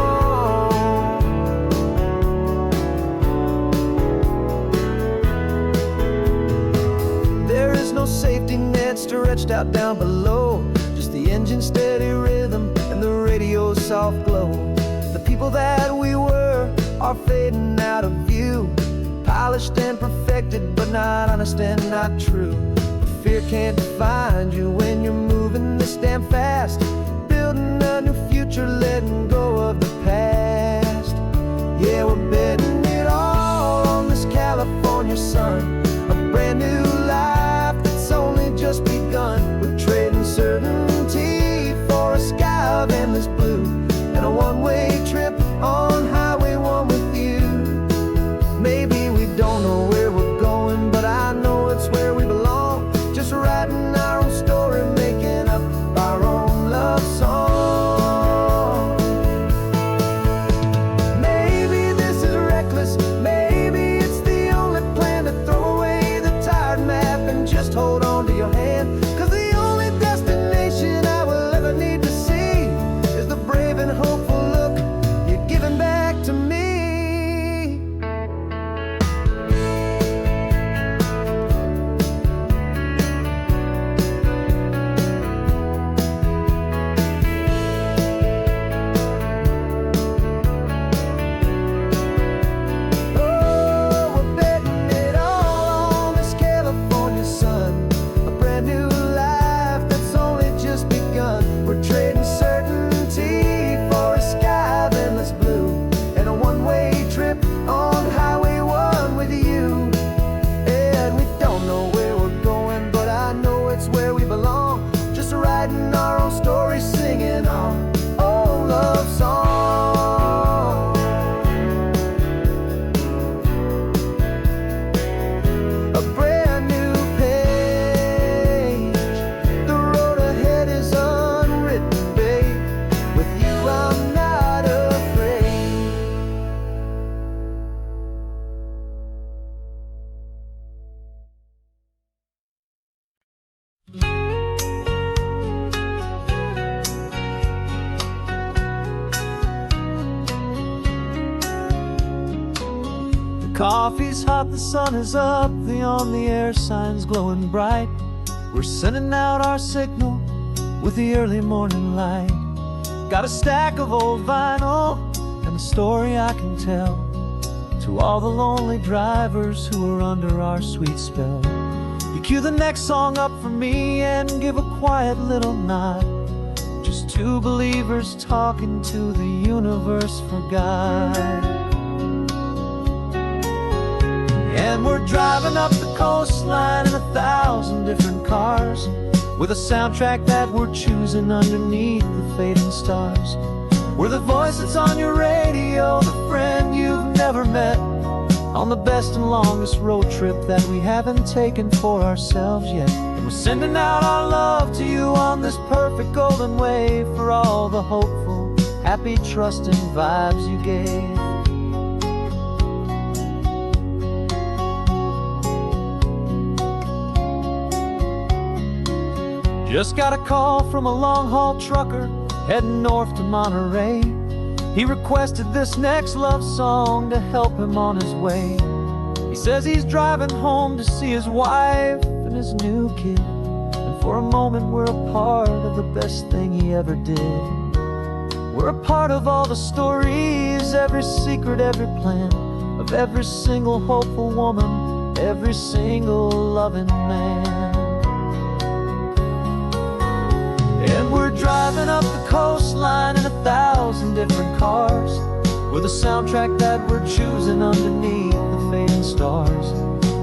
Speaker 1: stretched out down below. Just the engine's steady rhythm and the radio's soft glow. The people that we were are fading out of view, polished and perfected, but not honest and not true. Fear can't define you when you're moving this damn fast, building a new future, letting go of the past. Yeah, we're betting it all on this California sun, a brand new life that's only just begun. We're trading certainty for a sky of endless blue and a one-way trip on Highway 1 with you. Maybe we don't know where we're going, but I know it's where we belong. Just writing our own story, making up our own love song. Maybe this is reckless, maybe it's the only plan to throw away the tired map and just hold on to your hand. 'Cause the only destination I will ever need to see is the brave and hopeful look you're giving back to me. Writing our own story, singing our own love song. A brand new page, the road ahead is unwritten, babe. With you I'm not afraid. Coffee's hot, the sun is up, the on-the-air sign's glowing bright. We're sending out our signal with the early morning light. Got a stack of old vinyl and a story I can tell to all the lonely drivers who are under our sweet spell. You cue the next song up for me and give a quiet little nod. Just two believers talking to the universe for God. And we're driving up the coastline in 1,000 different cars, with a soundtrack that we're choosing underneath the fading stars. We're the voice that's on your radio, the friend you've never met, on the best and longest road trip that we haven't taken for ourselves yet. And we're sending out our love to you on this perfect golden wave for all the hopeful, happy, trusting vibes you gave. Just got a call from a long-haul trucker heading north to Monterey. He requested this next love song to help him on his way. He says he's driving home to see his wife and his new kid, and for a moment we're a part of the best thing he ever did. We're a part of all the stories, every secret, every plan, of every single hopeful woman, every single loving man. And we're driving up the coastline in 1,000 different cars, with a soundtrack that we're choosing underneath the fading stars.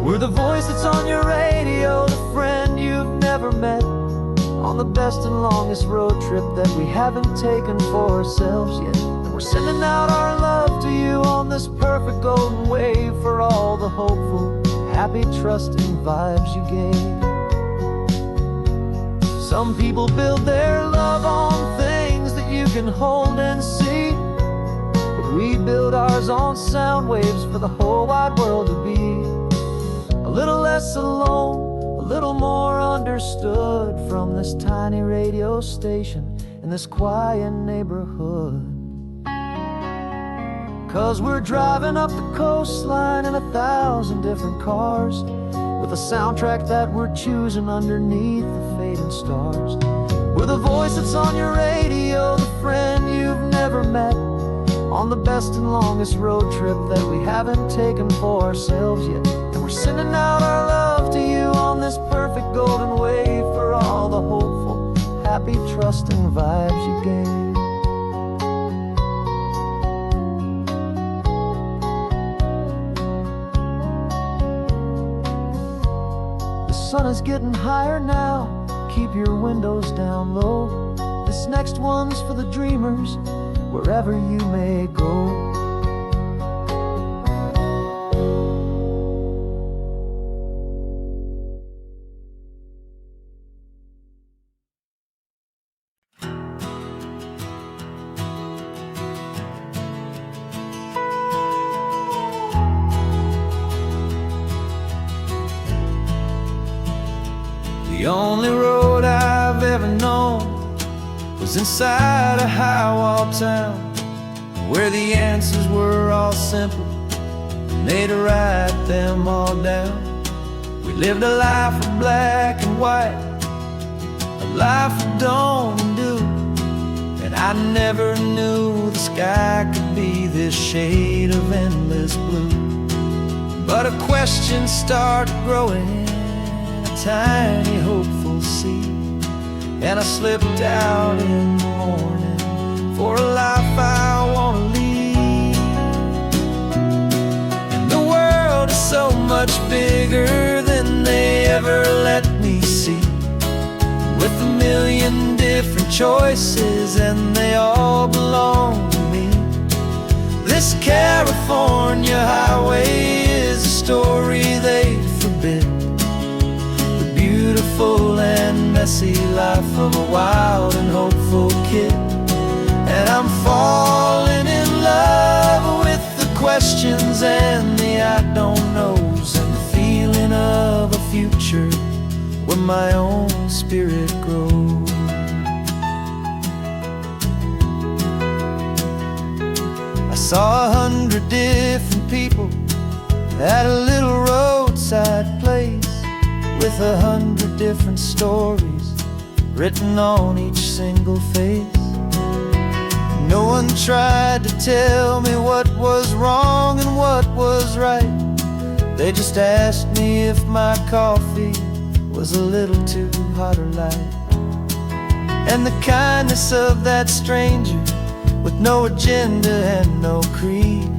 Speaker 1: We're the voice that's on your radio, the friend you've never met, on the best and longest road trip that we haven't taken for ourselves yet. And we're sending out our love to you on this perfect golden wave for all the hopeful, happy, trusting vibes you gave. Some people build their love on things that you can hold and see, but we build ours on sound waves for the whole wide world to be a little less alone, a little more understood from this tiny radio station in this quiet neighborhood. 'Cause we're driving up the coastline in 1,000 different cars, with with a soundtrack that we're choosing underneath the fading stars. We're the voice that's on your radio, the friend you've never met, on the best and longest road trip that we haven't taken for ourselves yet. And we're sending out our love to you on this perfect golden wave for all the hopeful, happy, trusting vibes you gave. The sun is getting higher now, keep your windows down low. This next one's for the dreamers, wherever you may go. The only road I've ever known was inside a high-wall town, where the answers were all simple and they'd write them all down. We lived a life of black and white, a life of dawn and dew, and I never knew the sky could be this shade of endless blue. But a question started growing, a tiny hopeful seed, and I slipped out in the morning for a life I want to lead. And the world is so much bigger than they ever let me see, with a million different choices and they all belong to me. This California highway is a story they forbid, the beautiful and messy life of a wild and hopeful kid. And I'm falling in love with the questions and the I don't knows, and the feeling of a future where my own spirit grows. I saw 100 different people at a little roadside place, with 100 different stories written on each single face. No one tried to tell me what was wrong and what was right. They just asked me if my coffee was a little too hot or light. And the kindness of that stranger, with no agenda and no creed,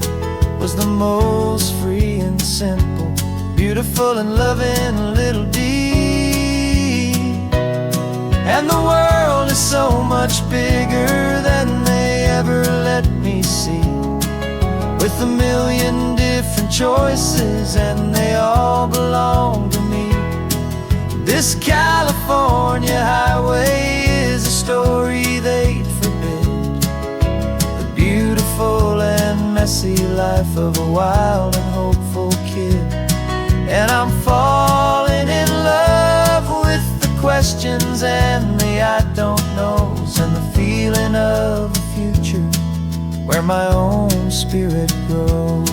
Speaker 1: was the most free and simple, beautiful and loving little deed. And the world is so much bigger than they ever let me see, with a million different choices and they all belong to me. This California highway is a story they'd forbid, the beautiful and messy life of a wild and hopeful kid. And I'm falling in love with the questions and the I don't knows, and the feeling of a future where my own spirit grows.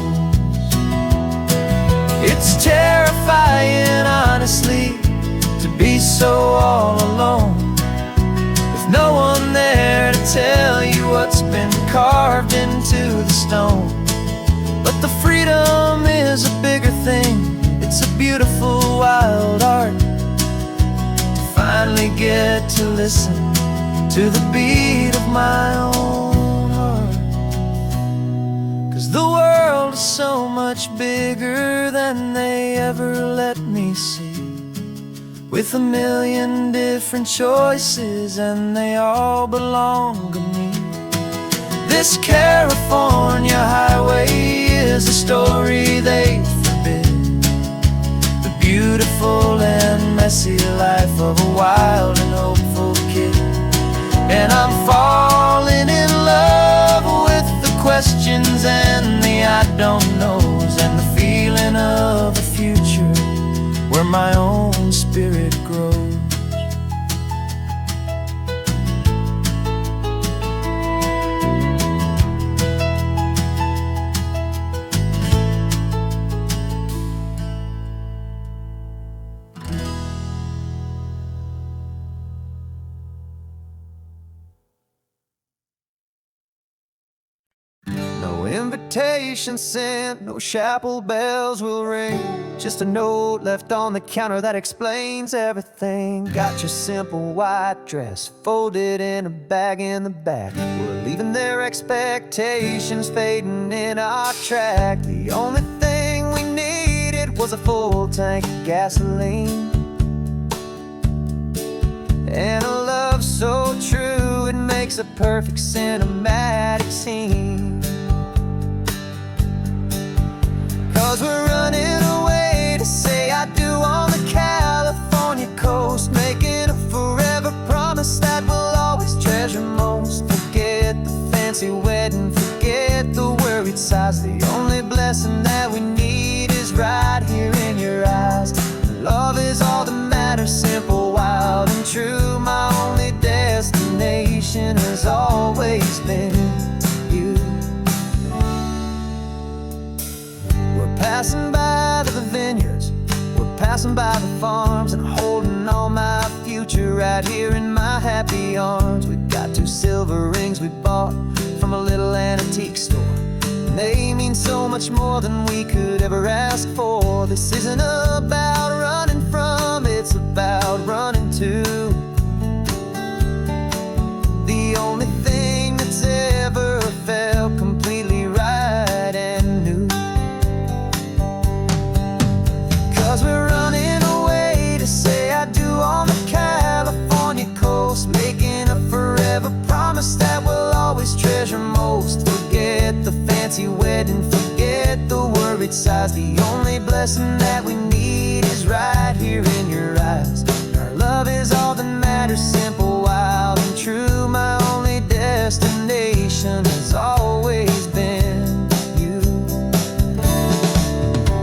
Speaker 1: It's terrifying, honestly, to be so all alone, with no one there to tell you what's been carved into the stone. But the freedom is a bigger thing, it's a beautiful wild art, to finally get to listen to the beat of my own heart. 'Cause the world is so much bigger than they ever let me see, with a million different choices and they all belong to me. This California highway is a story they forbid, the beautiful and messy life of a wild and hopeful kid. And I'm falling in love with the questions and the I don't knows, and the feeling of a future where my own spirit grows. invitation sent, no chapel bells will ring. Just a note left on the counter that explains everything. Got your simple white dress folded in a bag in the back. We're leaving their expectations fading in our track. The only thing we needed was a full tank of gasoline, and a love so true it makes a perfect cinematic scene. 'Cause we're running away to say I do on the California coast, making a forever promise that we'll always treasure most. Forget the fancy wedding, forget the worried sighs. The only blessing that we need is right here in your eyes. Love is all that matters, simple, wild, and true. My only destination has always been you. We're passing by the vineyards, we're passing by the farms, and holding all my future right here in my happy arms. We've got 2 silver rings we bought from a little antique store, and they mean so much more than we could ever ask for. This isn't about running from, it's about running to the only thing that's ever felt completely right and new. 'Cause we're running away to say I do on the California coast, making a forever promise that we'll always treasure most. Forget the fancy wedding, forget the worried sighs. The only blessing that we need is right here in your eyes. Our love is all that matters, simple, wild, and true. My only destination has always been you.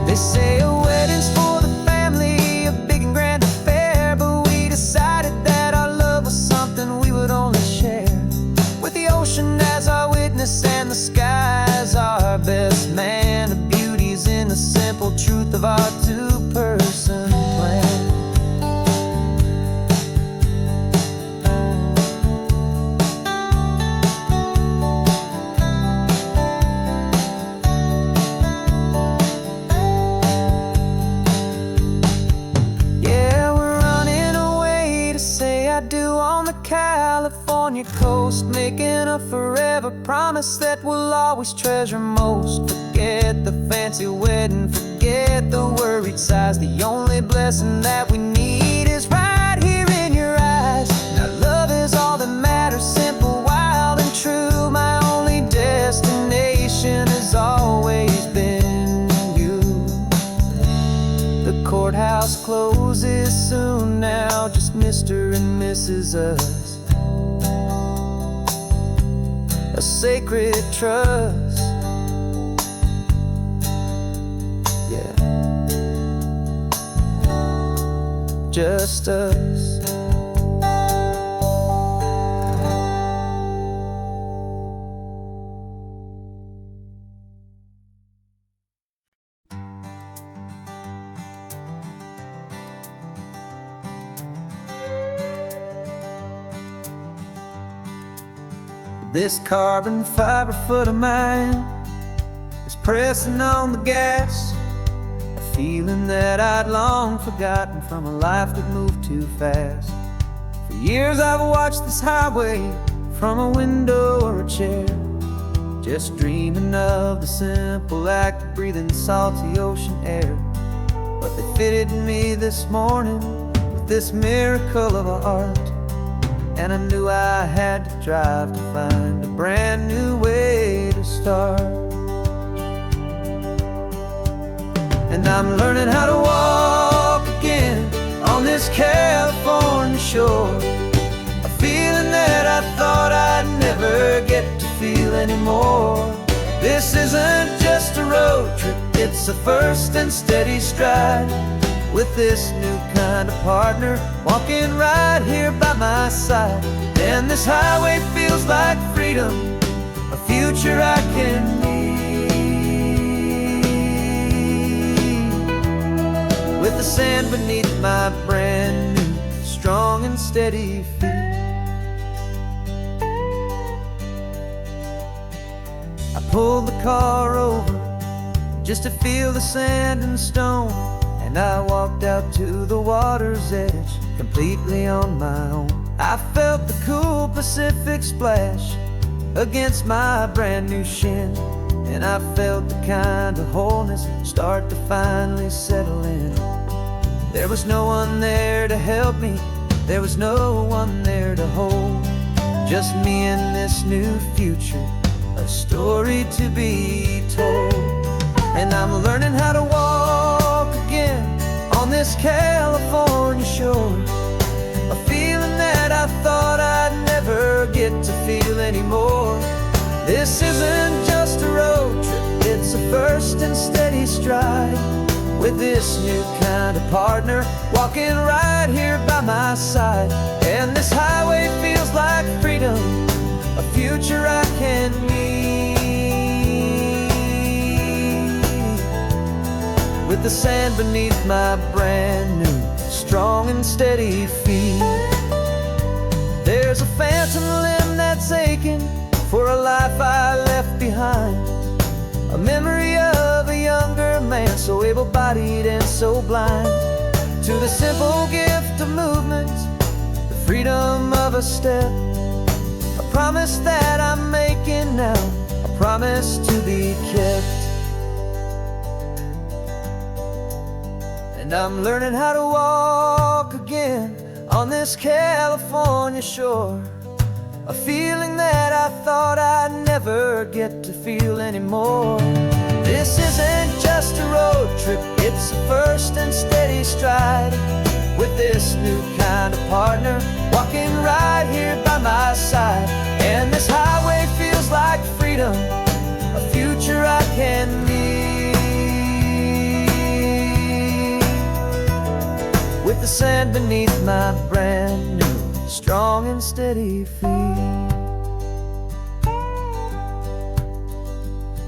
Speaker 1: They say a wedding's for the family, a big and grand affair, but we decided that our love was something we would only share with the ocean as our witness and the sky as our best man. The beauty's in the simple truth of our 2-person plan. Yeah, we're running away to say I do on the California coast, making a forever promise that we'll always treasure most. Forget the fancy wedding, forget the worried sighs. The only blessing that we need is right here in your eyes. Now love is all that matters, simple, wild, and true. My only destination has always been you. The courthouse closes soon now, just Mr. and Mrs. Us. A sacred trust, yeah, just us. This carbon fiber foot of mine is pressing on the gas, a feeling that I'd long forgotten from a life that moved too fast. For years I've watched this highway from a window or a chair, just dreaming of the simple act of breathing salty ocean air. But they fitted me this morning with this miracle of art, and I knew I had to drive to find a brand new way to start. And I'm learning how to walk again on this California shore, a feeling that I thought I'd never get to feel anymore. This isn't just a road trip, it's a first and steady stride, with this new kind of partner walking right here by my side. And this highway feels like freedom, a future I can need, with the sand beneath my brand new strong and steady feet. I
Speaker 2: pulled the car over just to feel the sand and stone. And I walked out to the water's edge, completely on my own. I felt the cool Pacific splash against my brand new shin, and I felt the kind of wholeness start to finally settle in. There was no one there to help me, there was no one there to hold, just me and this new future, a story to be told. And I'm learning how to walk again on this California shore, a feeling that I thought I'd never get to feel anymore. This isn't just a road trip, it's a first and steady stride, with this new kind of partner walking right here by my side. And this highway feels like freedom, a future I can meet, with the sand beneath my brand new, strong and steady feet. There's a phantom limb that's aching for a life I left behind, a memory of a younger man, so able-bodied and so blind, to the simple gift of movement, the freedom of a step, a promise that I'm making now, a promise to be kept. And I'm learning how to walk again on this California shore, a feeling that I thought I'd never get to feel anymore. This isn't just a road trip, it's a first and steady stride, with this new kind of partner walking right here by my side. And this highway feels like freedom, a future I can meet, with the sand beneath my brand new, strong and steady feet.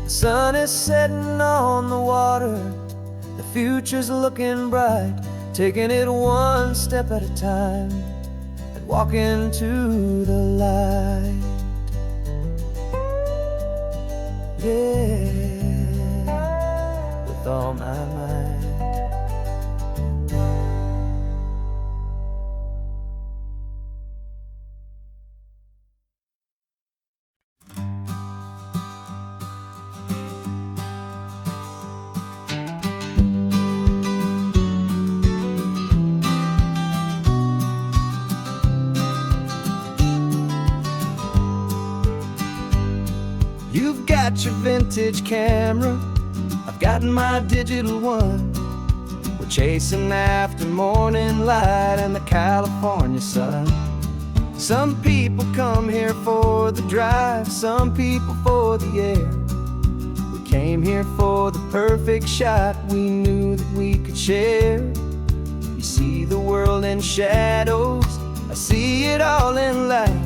Speaker 2: The sun is setting on the water, the future's looking bright, taking it one step at a time and walking to the light. Yeah, with all my might. You've got your vintage camera, I've got my digital one. We're chasing after morning light and the California sun. Some people come here for the drive, some people for the air. We came here for the perfect shot we knew that we could share. You see the world in shadows, I see it all in light.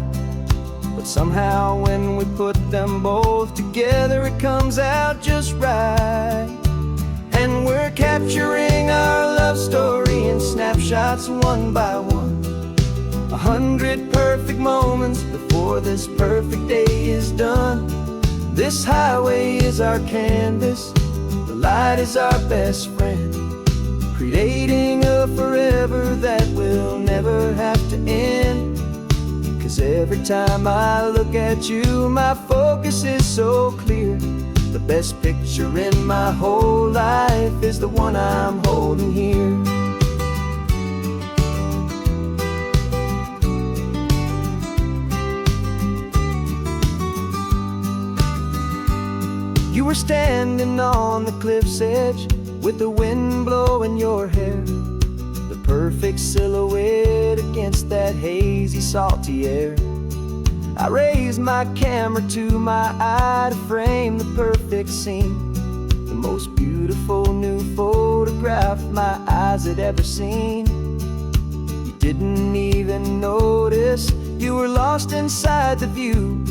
Speaker 2: But somehow when we put them both together, it comes out just right. And we're capturing our love story in snapshots one by one, 100 perfect moments before this perfect day is done. This highway is our canvas, the light is our best friend, creating a forever that will never have to end. 'Cause every time I look at you, my focus is so clear. The best picture in my whole life is the one I'm holding here. You were standing on the cliff's edge with the wind blowing your hair, the perfect silhouette against that hazy, salty air. I raised my camera to my eye to frame the perfect scene, the most beautiful new photograph my eyes had ever seen. You didn't even notice, you were lost inside the view,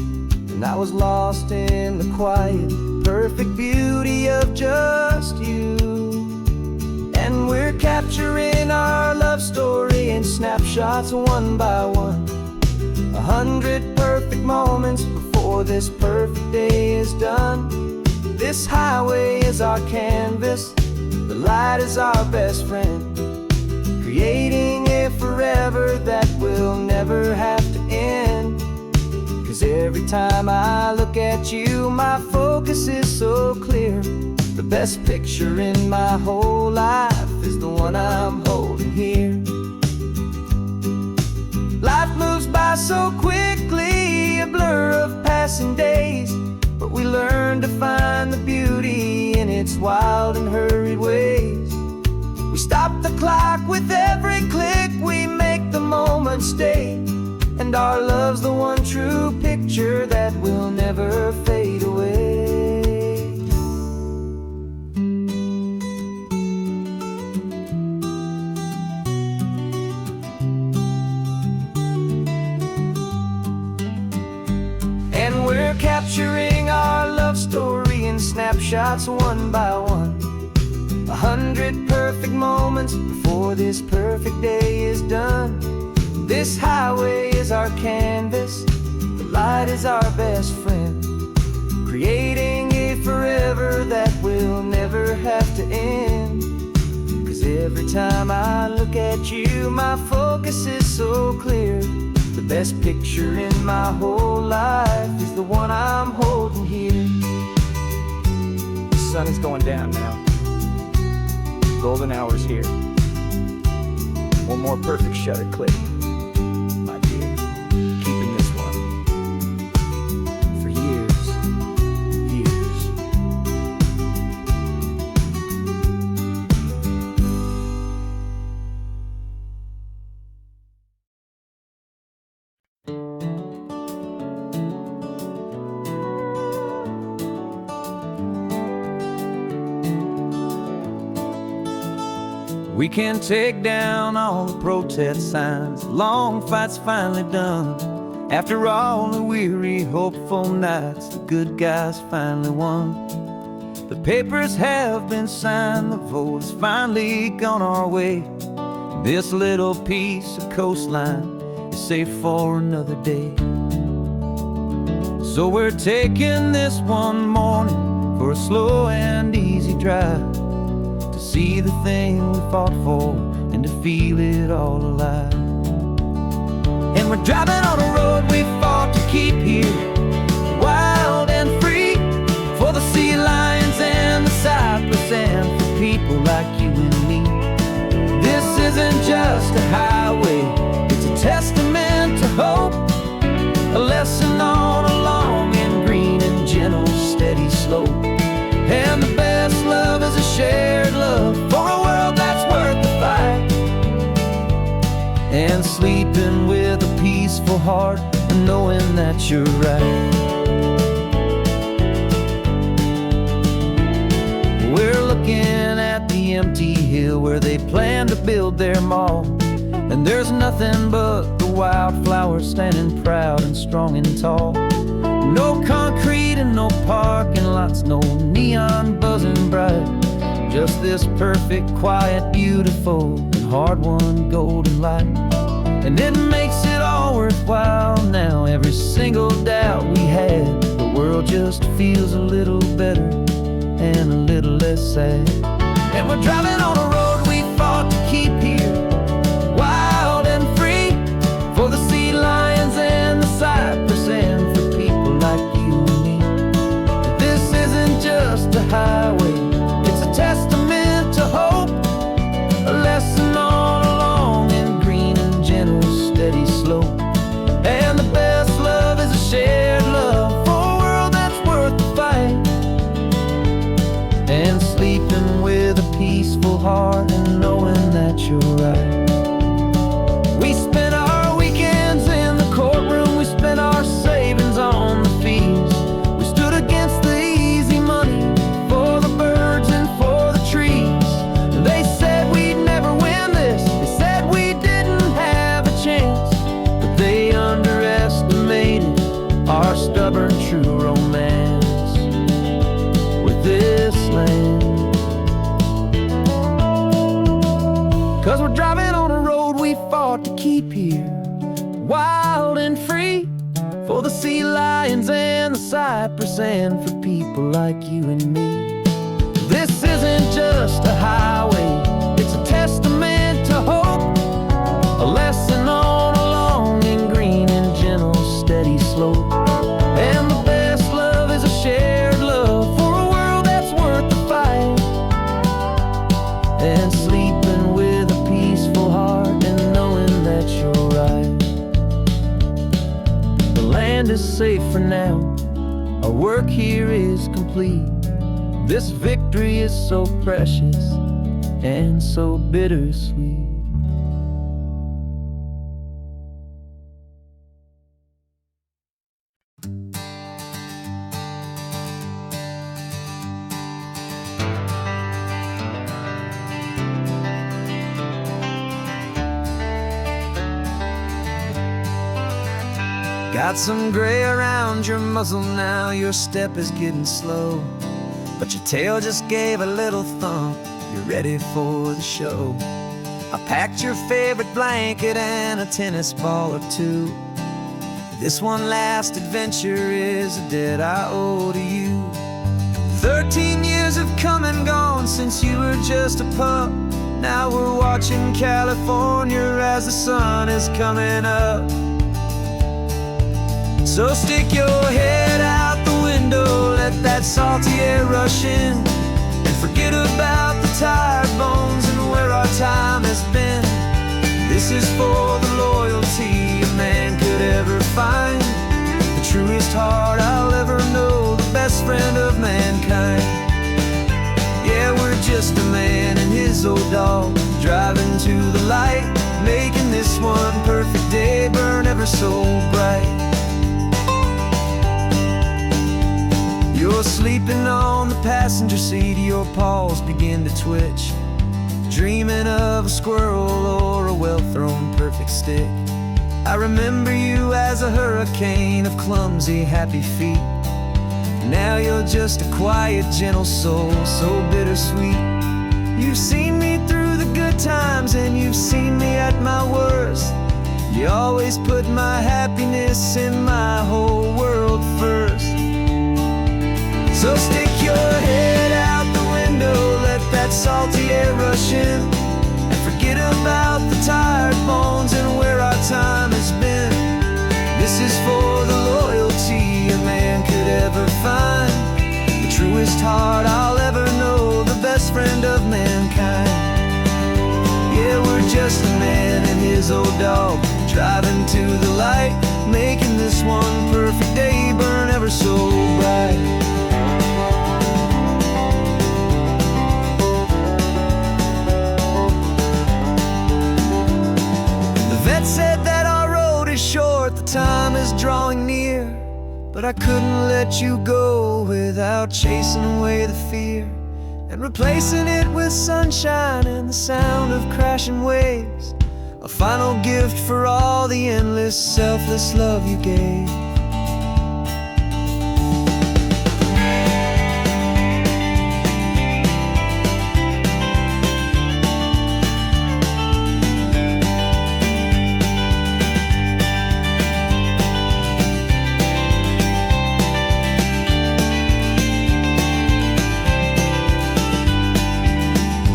Speaker 2: and I was lost in the quiet, perfect beauty of just you. And we're capturing our love story in snapshots one by one, 100 perfect moments before
Speaker 1: before this perfect day is done. This highway is our canvas, the light is our best friend, creating a forever that will never have to end. 'Cause every time I look at you, my focus is so clear. The best picture in my whole life is the one I'm holding here. Life moves by so quickly, a blur of passing days, but we learn to find the beauty in its wild and hurried ways. We stop the clock with every click, we make the moment stay, and our love's the one true picture that will never fade away. And we're capturing our love story in snapshots one by one. 100 perfect moments before this perfect day is done. This highway is our canvas, the light is our best friend, creating a forever that will never have to end. 'Cause every time I look at you, my focus is so clear. The best picture in my whole life is the one I'm holding here. The sun is going down now. Golden hour's here. One more perfect shutter click, my dear. Keeping this one for years, years. We can take down all the protest signs, long fight's finally done. After all the weary, hopeful nights, the good guys finally won. The papers have been signed, the vote has finally gone our way. This little piece of coastline is safe for another day. So we're taking this one morning for a slow and easy drive, see the thing we fought for and to feel it all alive. And we're driving on a road we fought to keep here, wild and free, for the sea lions and the cypress and for people like you and me. This isn't just a highway, it's a testament to hope, a lesson on a long and green and gentle steady slope. And the best love is a shared love for a world that's worth the fight, and sleeping with a peaceful heart and knowing that you're right. We're looking at the empty hill where they plan to build their mall, and there's nothing but the wildflowers standing proud and strong and tall. No concrete and no parking lots, no neon buzzing bright, just this perfect, quiet, beautiful, and hard-won golden light. And it makes it all worthwhile now, every single doubt we had. The world just feels a little better and a little less sad. And we're driving on a road we fought to keep here, wild and free, for the sea lions and the cypress and for people like you and me. This isn't just a highway, it's a testament to hope, a lesson on a long and green and gentle steady slope. And the best love is a shared love for a world that's worth the fight, and sleeping with a peaceful heart and knowing that you're right. We spent our weekends in the courtroom, we spent our savings on the fees. We stood against the easy money for the birds and for the trees. And they said we'd never win this, they said we didn't have a chance, but they underestimated our stubborn true romance with this land. 'Cause we're driving on a road we fought to keep here, wild and free, for for the sea lions and the cypress, and for people like you and me. This isn't just a highway, it's a testament to hope, a lesson on a long and green and gentle steady slope. And the best love is a shared love for a world that's worth the fight, and sleeping with a peaceful heart and knowing that you're right. The land is safe for now, our work here is complete. This victory is so precious and so bittersweet. Got some gray around your muzzle now, your step is getting slow, but your tail just gave a little thump, you're ready for the show. I packed your favorite blanket and a tennis ball or two. This one last adventure is a debt I owe to you. 13 years have come and gone since you were just a pup. Now we're watching California as the sun is coming up. So stick your head out the window, let that salty air rush in, and forget about the tired bones and where our time has been. This is for the loyalty a man could ever find, the truest heart I'll ever know, the best friend of mankind. Yeah, we're just a man and his old dog, driving to the light, making this one perfect day burn ever so bright. You're sleeping on the passenger seat, your paws begin to twitch, dreaming of a squirrel or a well-thrown perfect stick. I remember you as a hurricane of clumsy, happy feet. Now you're just a quiet, gentle soul, so bittersweet. You've seen me through the good times and you've seen me at my worst. You always put my happiness in my whole world first. So stick your head out the window, let that salty air rush in, and forget about the tired bones and where our time has been. This is for the loyalty a man could ever find, the truest heart I'll ever know, the best friend of mankind. Yeah, we're just a man and his old dog, driving to the light, making this one perfect day burn ever so bright. Said that our road is short, the time is drawing near, but I couldn't let you go without chasing away the fear, and replacing it with sunshine and the sound of crashing waves, a final gift for all the endless, selfless love you gave.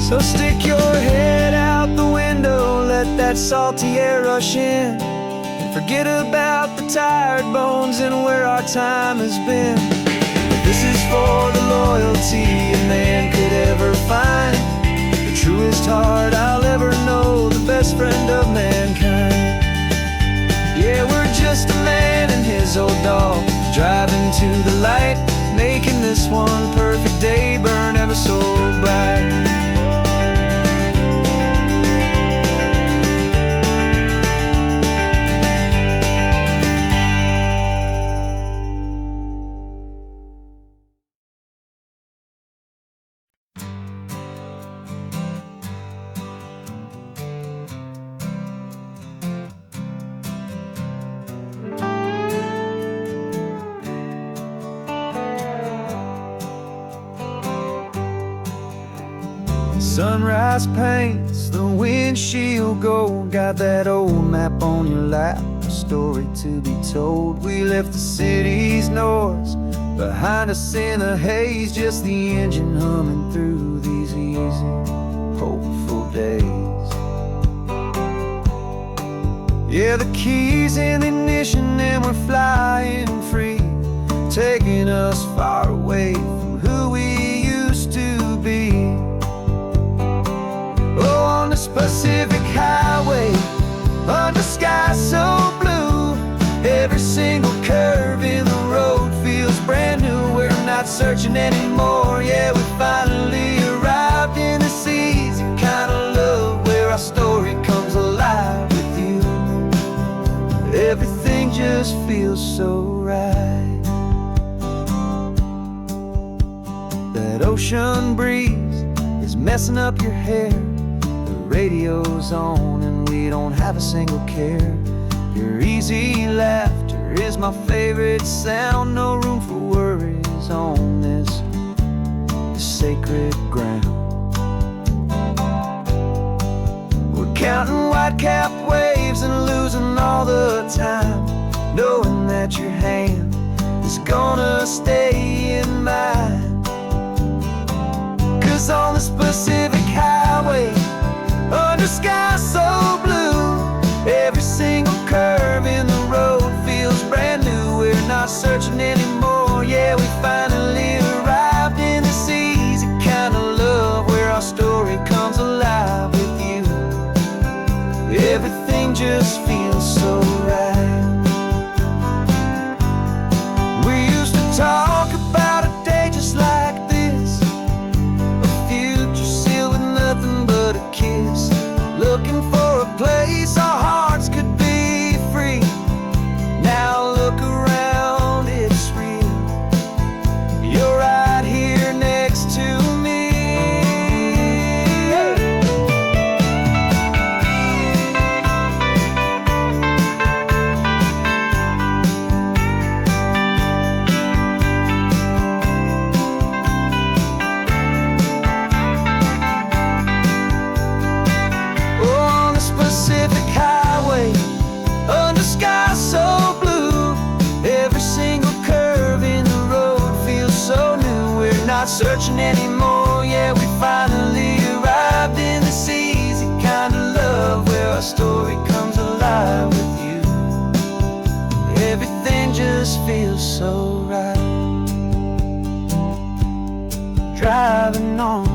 Speaker 1: So stick your head out the window, let that salty air rush in, and forget about the tired bones and where our time has been. This is for the loyalty a man could ever find, the truest heart I'll ever know, the best friend of mankind. Yeah, we're just a man and his old dog, driving to the light, making this one perfect day burn ever so bright. Sunrise paints the windshield gold, got that old map on your lap, a story to be told. We left the city's noise behind us in the haze, just the engine humming through these easy, hopeful days. Yeah, the keys in the ignition and we're flying free, taking us far away from who we used to be. Oh, on this Pacific highway, under sky so blue, every single curve in the road feels brand new. We're not searching anymore, yeah, we finally arrived in this easy kind of love where our story comes alive with you. Everything just feels so right. That ocean breeze is messing up your hair, the radio's on and we don't have a single care. Your easy laughter is my favorite sound, no room for worries on this sacred ground. We're counting white-capped waves and losing all the time, knowing that your hand is gonna stay in mine. 'Cause on this Pacific highway, under sky so blue, every single curve in the road feels brand new. We're not searching anymore, yeah, we finally arrived in this easy kind of love where our story comes alive with you. Everything just feels so right. We used to talk about a day just like this, a future sealed with nothing but a kiss, looking for a place our hearts could be free. Now look around, it's real. You're right here next to me. Oh, on this Pacific highway, under sky so blue, every single curve in the road feels so new. We're not searching anymore, yeah, we finally arrived in this easy kind of love where our story comes alive with you. Everything just feels so right. Driving on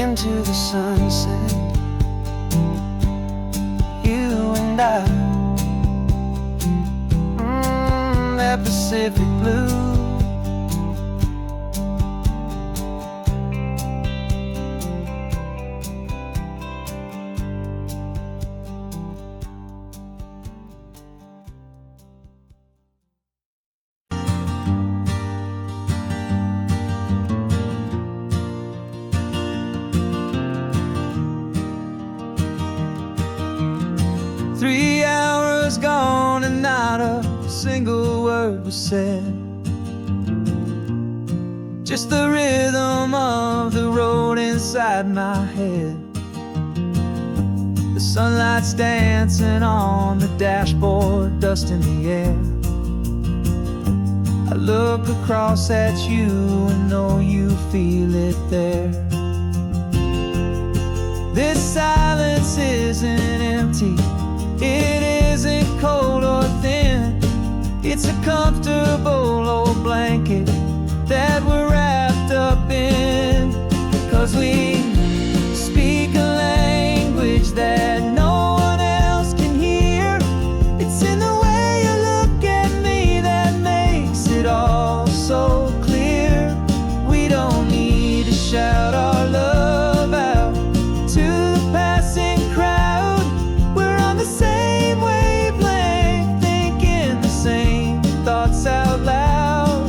Speaker 1: into the sunset, you and I, that Pacific blue. Three hours gone and not a single word was said, just the rhythm of the road inside my head. The sunlight's dancing on the dashboard, dust in the air. I look across at you and know you feel it there. This silence isn't empty, it isn't cold or thin. It's a comfortable old blanket that we're wrapped up in. 'Cause we speak a language that no one else can hear. It's in the way you look at me that makes it all so clear. We don't need to shout our love out to the passing crowd. We're on the same wavelength, thinking the same thoughts out loud.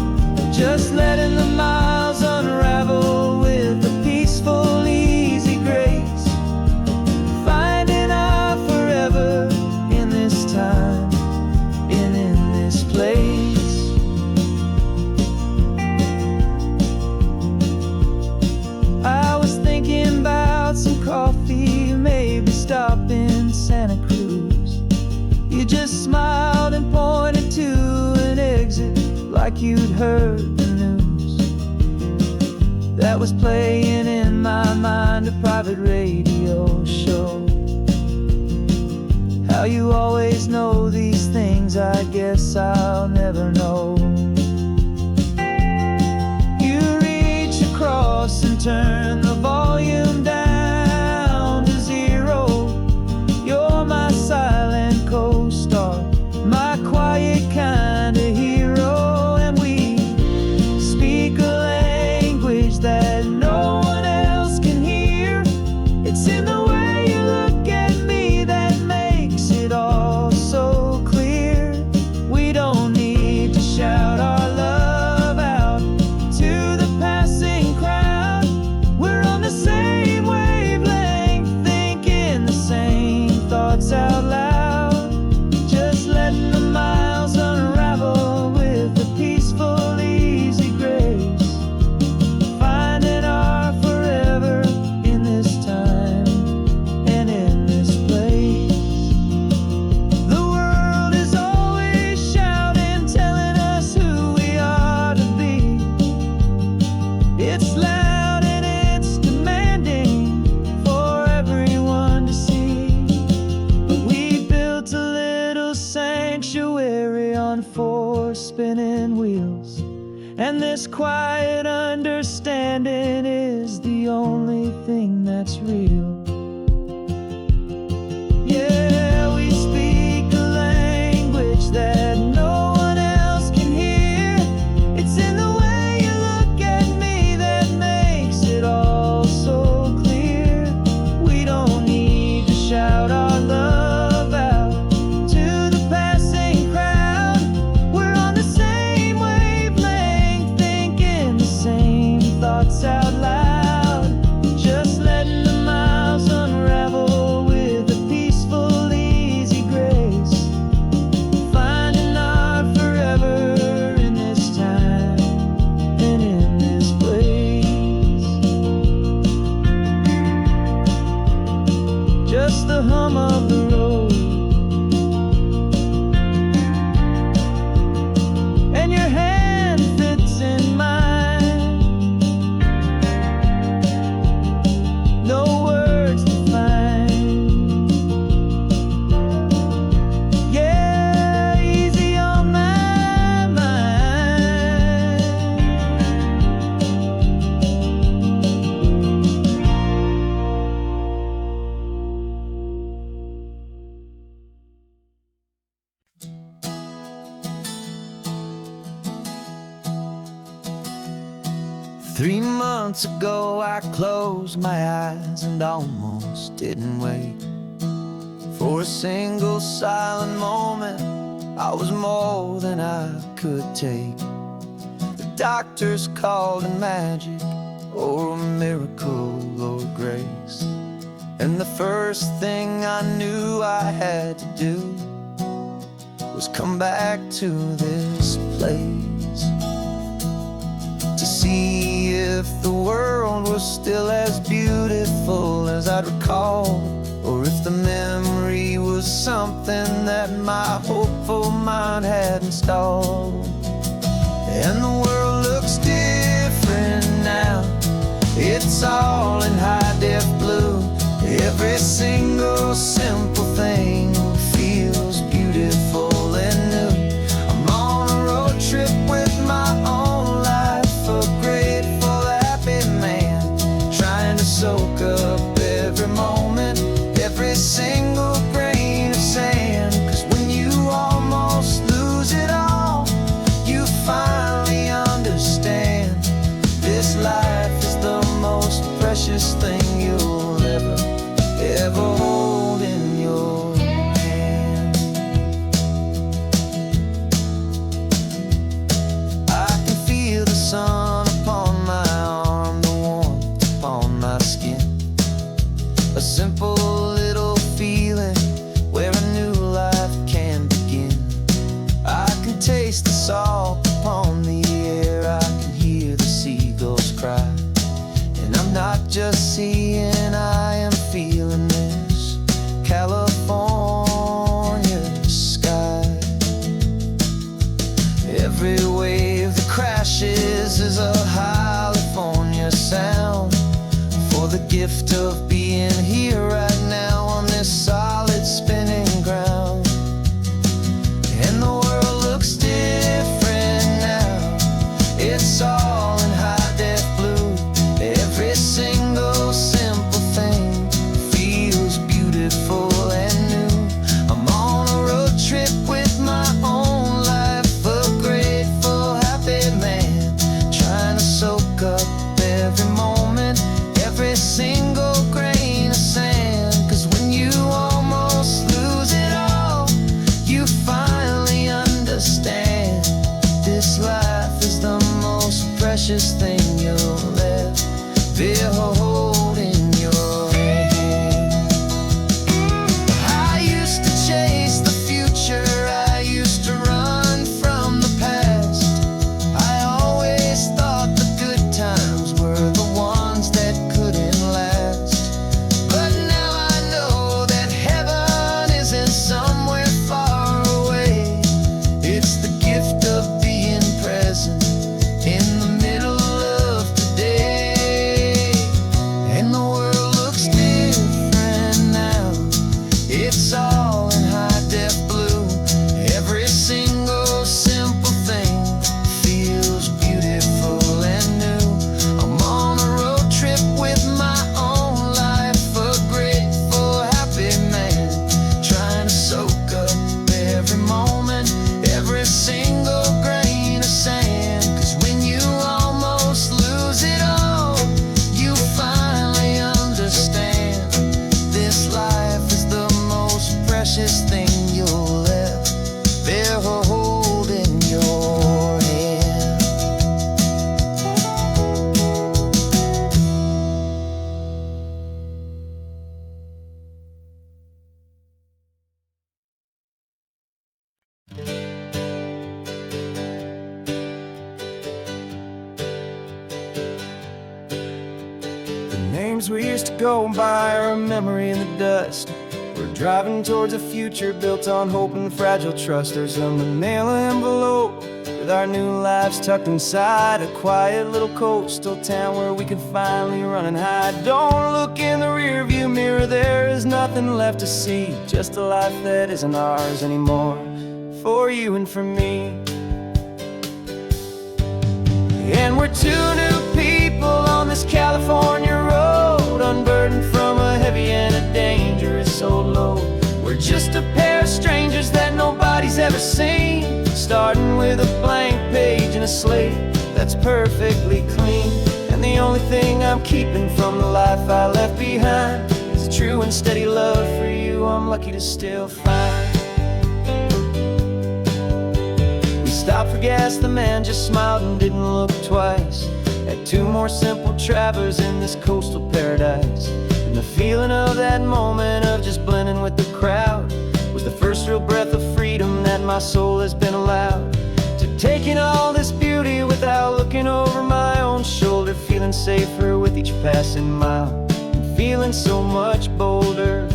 Speaker 2: just smiled and pointed to an exit like you'd heard the news. That was playing in my mind, a private radio show. How you always know these things, I guess I'll never know. You reach across and turn the volume down to 0. You're my silent co-star, my quiet kind of hero. And we speak a language that no one else can hear. It's in the way you look at me that makes it all so clear. We don't need to shout our love out to the passing crowd. We're on the same wavelength, thinking the same thoughts out loud. Just letting the miles unravel with a peaceful, easy grace. Finding our forever in this time and in this place. The world is always shouting, telling us who we are to be. It's loud and it's demanding for everyone to see. But we built a little sanctuary on 4 spinning wheels, and this quiet understanding is the only thing that's real. Yeah, we speak a language that no one else can hear. It's in the way you look at me that makes it all so clear. We don't need to shout our love out to the passing crowd. We're on the same wavelength, thinking the same thoughts out loud. Just letting the miles unravel with a peaceful, easy grace. Finding our forever in this time and in this place. Just the hum of the road and your hand fits in mine. No words to find. Yeah, easy on my mind. Three months ago I closed my eyes and almost didn't wait for a single silent moment. I was more than I could take. The doctors called it magic, or a miracle, or grace. And the first thing I knew I had to do was come back to this place, to see if the world was still as beautiful as I'd recall, or if the memory was something that my hopeful mind had installed. And the world looks different now. It's all in high-def blue. Every single simple thing feels beautiful and new. I'm on a road trip with my own life, a grateful, happy man, trying to soak up every moment, every single grain of sand. 'Cause when you almost lose it all, you finally understand this life is the most precious thing you'll ever hold in your hand. I can feel the sun upon my arm, the warmth upon my skin, a simple little feeling where a new life can begin. I can taste the salt upon the air, I can hear the seagulls cry, and I'm not just seeing, I am feeling this California sky. gift of being here right now on this solid spinning ground. And the world looks different now. It's all in high def blue. Every single simple thing feels beautiful and new. I'm on a road trip with my own life, a grateful, happy man, trying to soak up every moment, every single grain of sand. 'Cause when you almost lose it all, you finally understand this life is the most precious thing you'll ever hold in your hand. I used to chase the future, I used to run from the past. I always thought the good times were the ones that couldn't last. But now I know that heaven isn't somewhere far away. It's the gift of being present in the middle of today. And the world looks different now. It's all in high def blue. Every single simple thing feels beautiful and new. I'm on a road trip with my own life, a grateful, happy man, trying to soak up every moment, every single grain of sand. 'Cause when you almost lose it all, you finally understand this life is the most precious thing you'll ever hold in your hand. The names we used to go by are a memory in the dust. We're driving towards a future built on hope and fragile trust. There's a manila envelope with our new lives tucked inside, a quiet little coastal town where we can finally run and hide. Don't look in the rearview mirror, there is nothing left to see, just a life that isn't ours anymore, for you and for me. And we're two new people on this California road, unburdened from a heavy and a dangerous old load. We're just a pair of strangers that nobody's ever seen, starting with a blank page and a slate that's perfectly clean. And the only thing I'm keeping from the life I left behind is a true and steady love for you I'm lucky to still find. Stopped for gas, the man just smiled and didn't look twice. Had two more simple travelers in this coastal paradise. And the feeling of that moment of just blending with the crowd was the first real breath of freedom that my soul has been allowed. To taking all this beauty without looking over my own shoulder, feeling safer with each passing mile, and feeling so much bolder.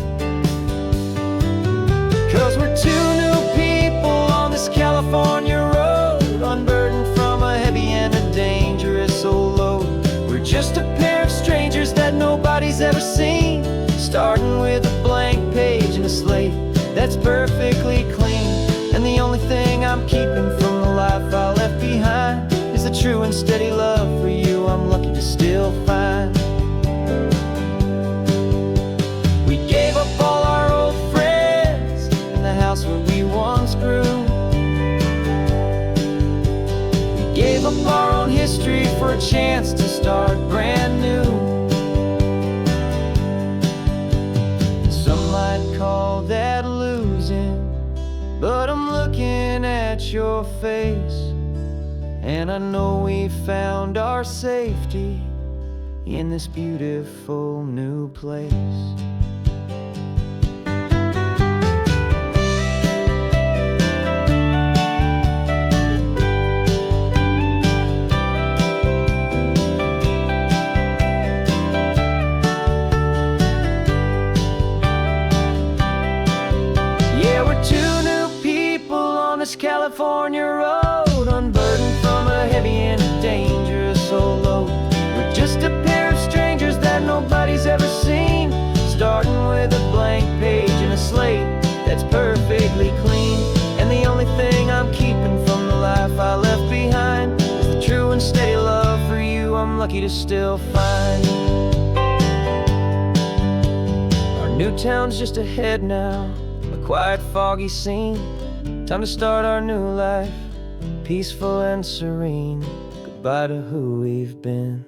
Speaker 2: 'Cause we're two new people on this California road, unburdened from a heavy and a dangerous old load. We're just a pair of strangers that nobody's ever seen, starting with a blank page and a slate that's perfectly clean. And the only thing I'm keeping from the life I left behind is a true and steady love for you I'm lucky to still find. We gave up all our old friends and the house where we once grew. Gave up our own history for a chance to start brand new. Some might call that losing, but I'm looking at your face, and I know we found our safety in this beautiful new place. California road, unburdened from a heavy and a dangerous old load. We're just a pair of strangers that nobody's ever
Speaker 1: lucky to still find you. Our new town's just ahead now, a quiet, foggy scene. Time to start our new life, peaceful and serene. Goodbye to who we've been.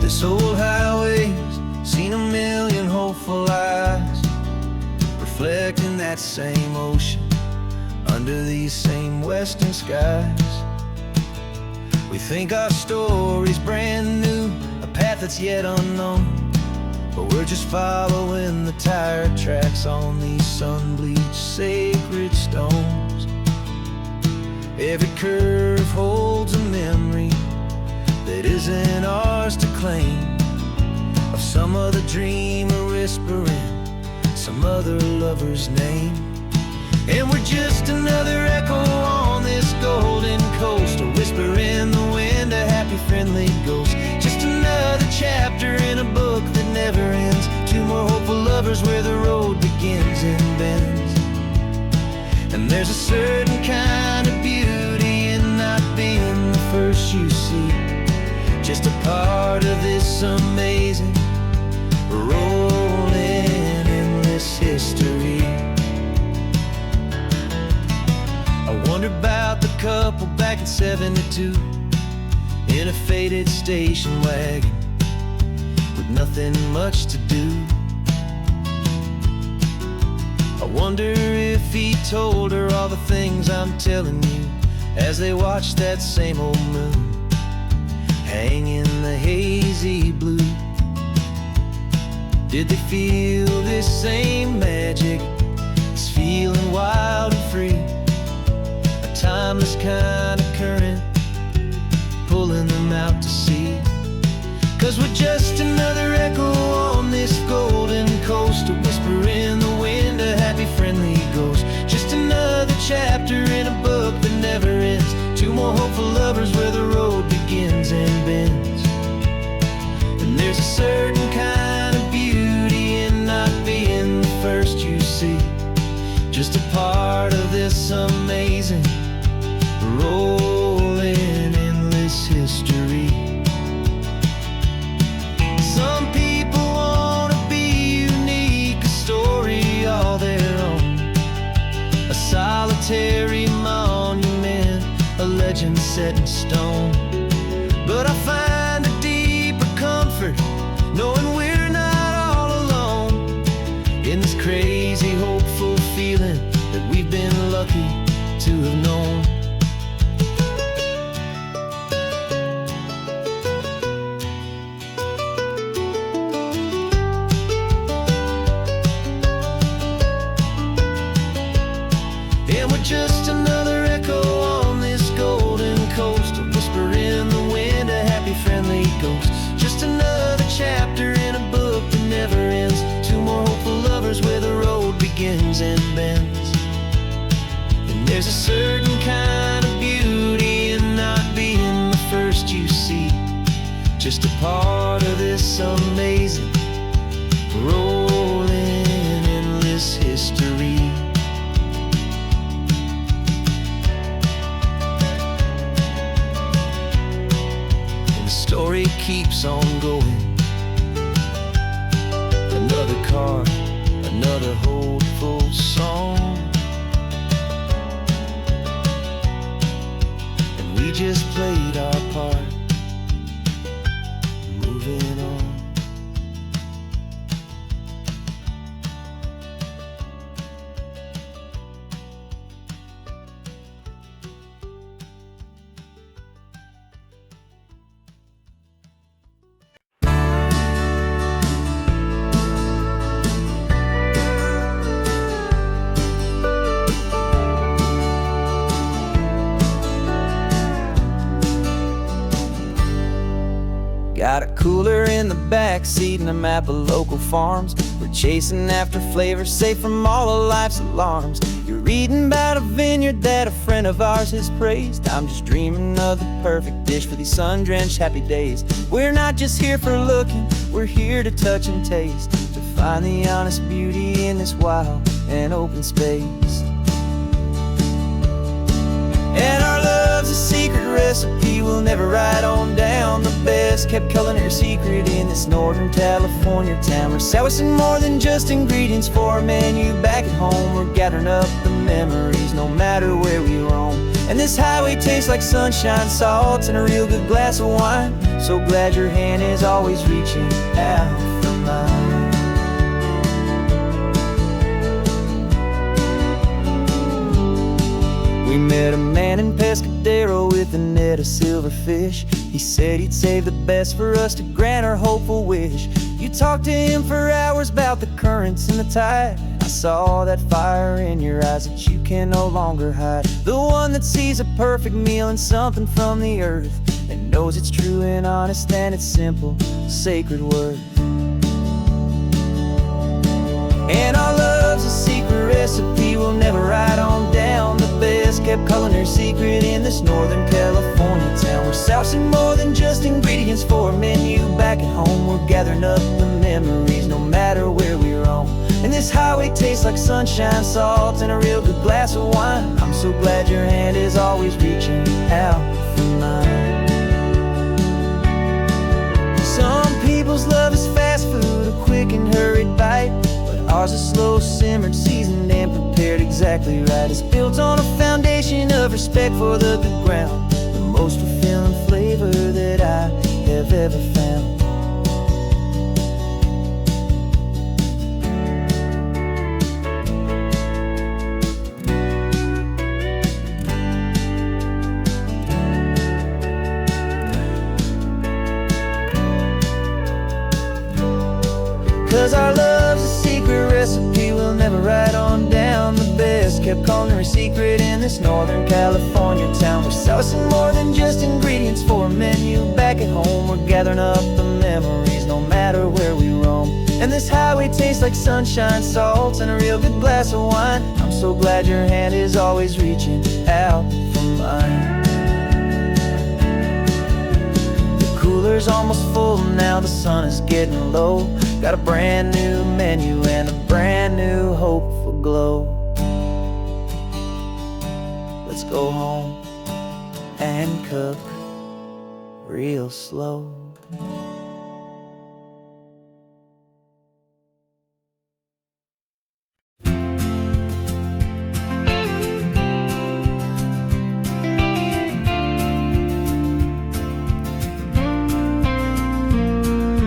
Speaker 2: This old highway's seen a million hopeful eyes, reflecting that same ocean under these same western skies. We think our story's brand new, a path that's yet unknown, but we're just following the tire tracks on these sun-bleached sacred stones. Every curve holds a memory that isn't ours to claim, of some other dreamer whispering some other lover's name. And we're just another echo on this golden coast, a whisper in the wind, a happy friendly ghost. Just another chapter in a book that never ends, two more hopeful lovers where the road begins and bends. And there's a certain kind of beauty in not being the first you see, just a part of this amazing, rolling, endless history. I wonder about the couple back in '72 in a faded station wagon with nothing much to do. I wonder if he told her all the things I'm telling you as they watched that same old moon hang in the hazy blue. Did they feel this same magic, this feeling wild and free, a timeless kind of current pulling them out to sea? 'Cause we're just another echo on this golden coast, a whisper in the wind, a happy friendly ghost. Just another chapter in a book that never ends, two more hopeful lovers where the road begins and bends. And there's a certain kind of beauty in not being the first you see, just a part of this amazing, rolling, endless history. Some people want to be unique, a story all their own, a solitary monument, a legend set in stone. But I find a deeper comfort knowing we're not all alone in this crazy, hopeful feeling that we've been lucky to have known. And we're just another echo on this golden coast, a whisper in the wind, a happy friendly ghost. Just another chapter in a book that never ends, two more hopeful lovers where the road begins and bends. And there's a certain kind of beauty in not being the first you see, just a part of this amazing, rolling, endless history. Story keeps on going. Another car, another hopeful song, and we just played our part, moving on. cooler in the back seat and a map of local farms. We're chasing after flavors safe from all of life's alarms. You're reading about a vineyard that a friend of ours has praised. I'm just dreaming of the perfect dish for these sun-drenched happy days. We're not just here for looking, we're here to touch and taste, to find the honest beauty in this wild and open space. And our love's a secret recipe we'll never write on down. The best kept culinary secret in this Northern California town. We're sourcing more than just ingredients for a menu back at home. We're gathering up the memories no matter where we roam. And this highway tastes like sunshine, salt, and a real good glass of wine. So glad your hand is always reaching out for mine. We met a man in Pescadero with a net of silverfish. He said he'd save the best for us to grant our hopeful wish. You talked to him for hours about the currents and the tide. I saw that fire in your eyes that you can no longer hide. The one that sees a perfect meal in something from the earth, and knows it's true and honest and it's simple, sacred worth. And our love's a secret recipe we'll never write on down. The best kept culinary secret in this Northern California town. We're sourcing more than just ingredients for a menu back at home. We're gathering up the memories no matter where we roam. And this highway tastes like sunshine, salt, and a real good glass of wine. I'm so glad your hand is always reaching out for mine. Some people's love is fast food, a quick and hurried bite. Ours is slow simmered, seasoned, and prepared exactly right. It's built on a foundation of respect for the good ground, the most fulfilling flavor that I have ever found. 'Cause our love's a secret recipe we'll never write on down. The best kept culinary secret in this Northern California town. We're sourcing more than just ingredients for a menu back at home. We're gathering up the memories no matter where we roam. And this highway tastes like sunshine, salt, and a real good glass of wine. I'm so glad your hand is always reaching out for mine. Cooler's almost full now, the sun is getting low. Got a brand new menu and a brand new hopeful glow. Let's go home and cook real slow.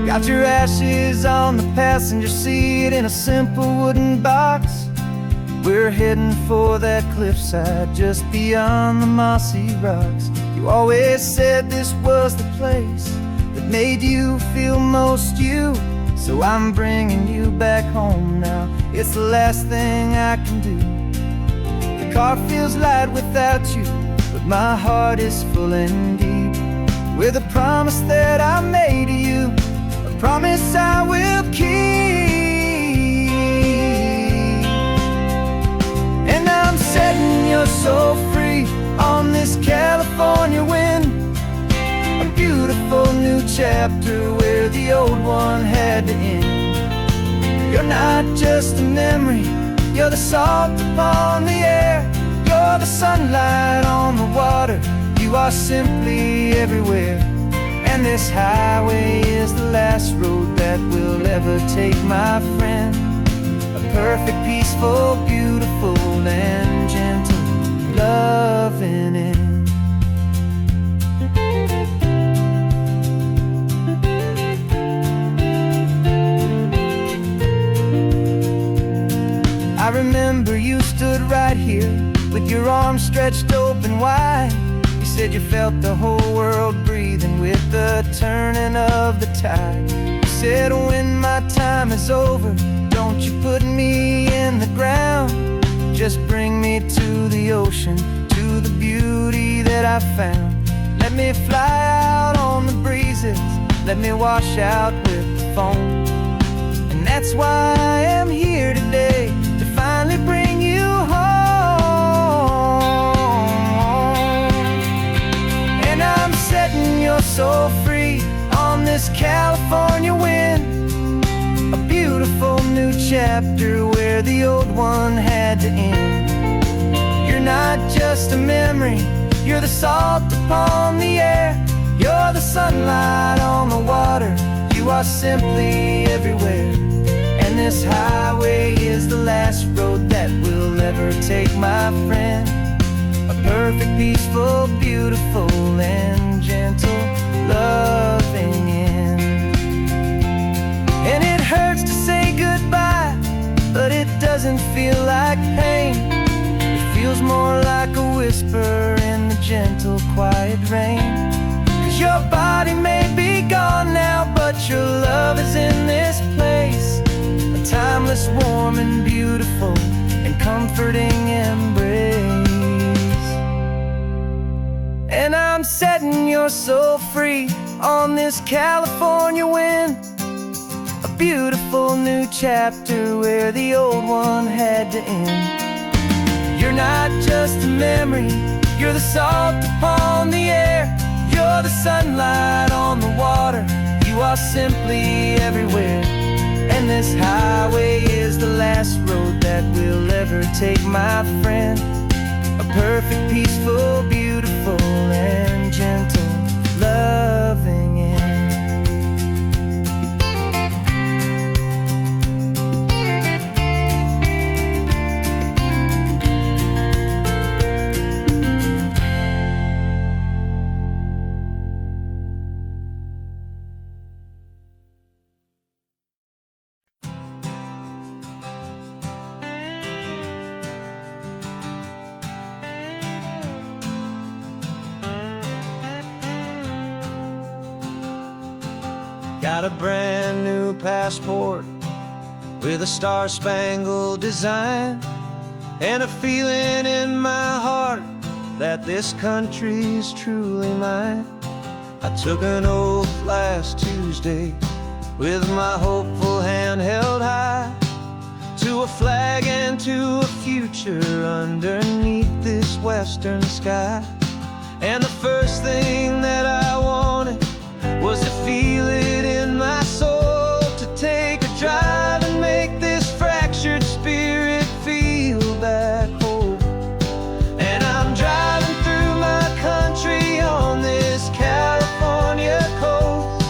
Speaker 2: Got your ashes on the passenger seat in a simple wooden box. We're heading for that cliffside just beyond the mossy rocks. You always said this was the place that made you feel most you. So I'm bringing you back home now. It's the last thing I can do. The car feels light without you, but my heart is full and deep with a promise that I made to you. Promise I will keep. And I'm setting your soul free on this California wind. A beautiful new chapter where the old one had to end. You're not just a memory, you're the salt upon the air. You're the sunlight on the water, you are simply everywhere. And this highway is the last road that we'll ever take, my friend. A perfect, peaceful, beautiful, and gentle loving end. I remember you stood right here with your arms stretched open wide. You said you felt the whole world breathing with the turning of the tide. You said when my time is over, don't you put me in the ground. Just bring me to the ocean, to the beauty that I found. Let me fly out on the breezes let me wash out with the foam. And that's why I am here today, to finally bring you home. And I'm setting your soul free on this California wind, a beautiful new chapter where the old one had to end. You're not just a memory, you're the salt upon the air, you're the sunlight on the water, you are simply everywhere. And this highway is the last road that we'll ever take, my friend. A perfect, peaceful, beautiful, and gentle, loving end. And it hurts to say goodbye, but it doesn't feel like pain. It feels more like a whisper in the gentle, quiet rain. 'Cause your body may be gone now, but your love is in this place, a timeless, warm, and beautiful, and comforting embrace. And I'm setting your soul free on this California wind, a beautiful new chapter where the old one had to end. You're not just a memory, you're the salt upon the air, you're the sunlight on the water, you are simply everywhere. And this highway is the last road that we'll ever take, my friend. A perfect, peaceful, beautiful, and gentle, loving end. Got a brand new passport with a star-spangled design, and a feeling in my heart that this country's truly mine. I took an oath last Tuesday with my hopeful hand held high, to a flag and to a future underneath this western sky. And the first thing that I wanted was to feel it in my soul, to take a drive and make this fractured spirit feel back home. And I'm driving through my country on this California coast,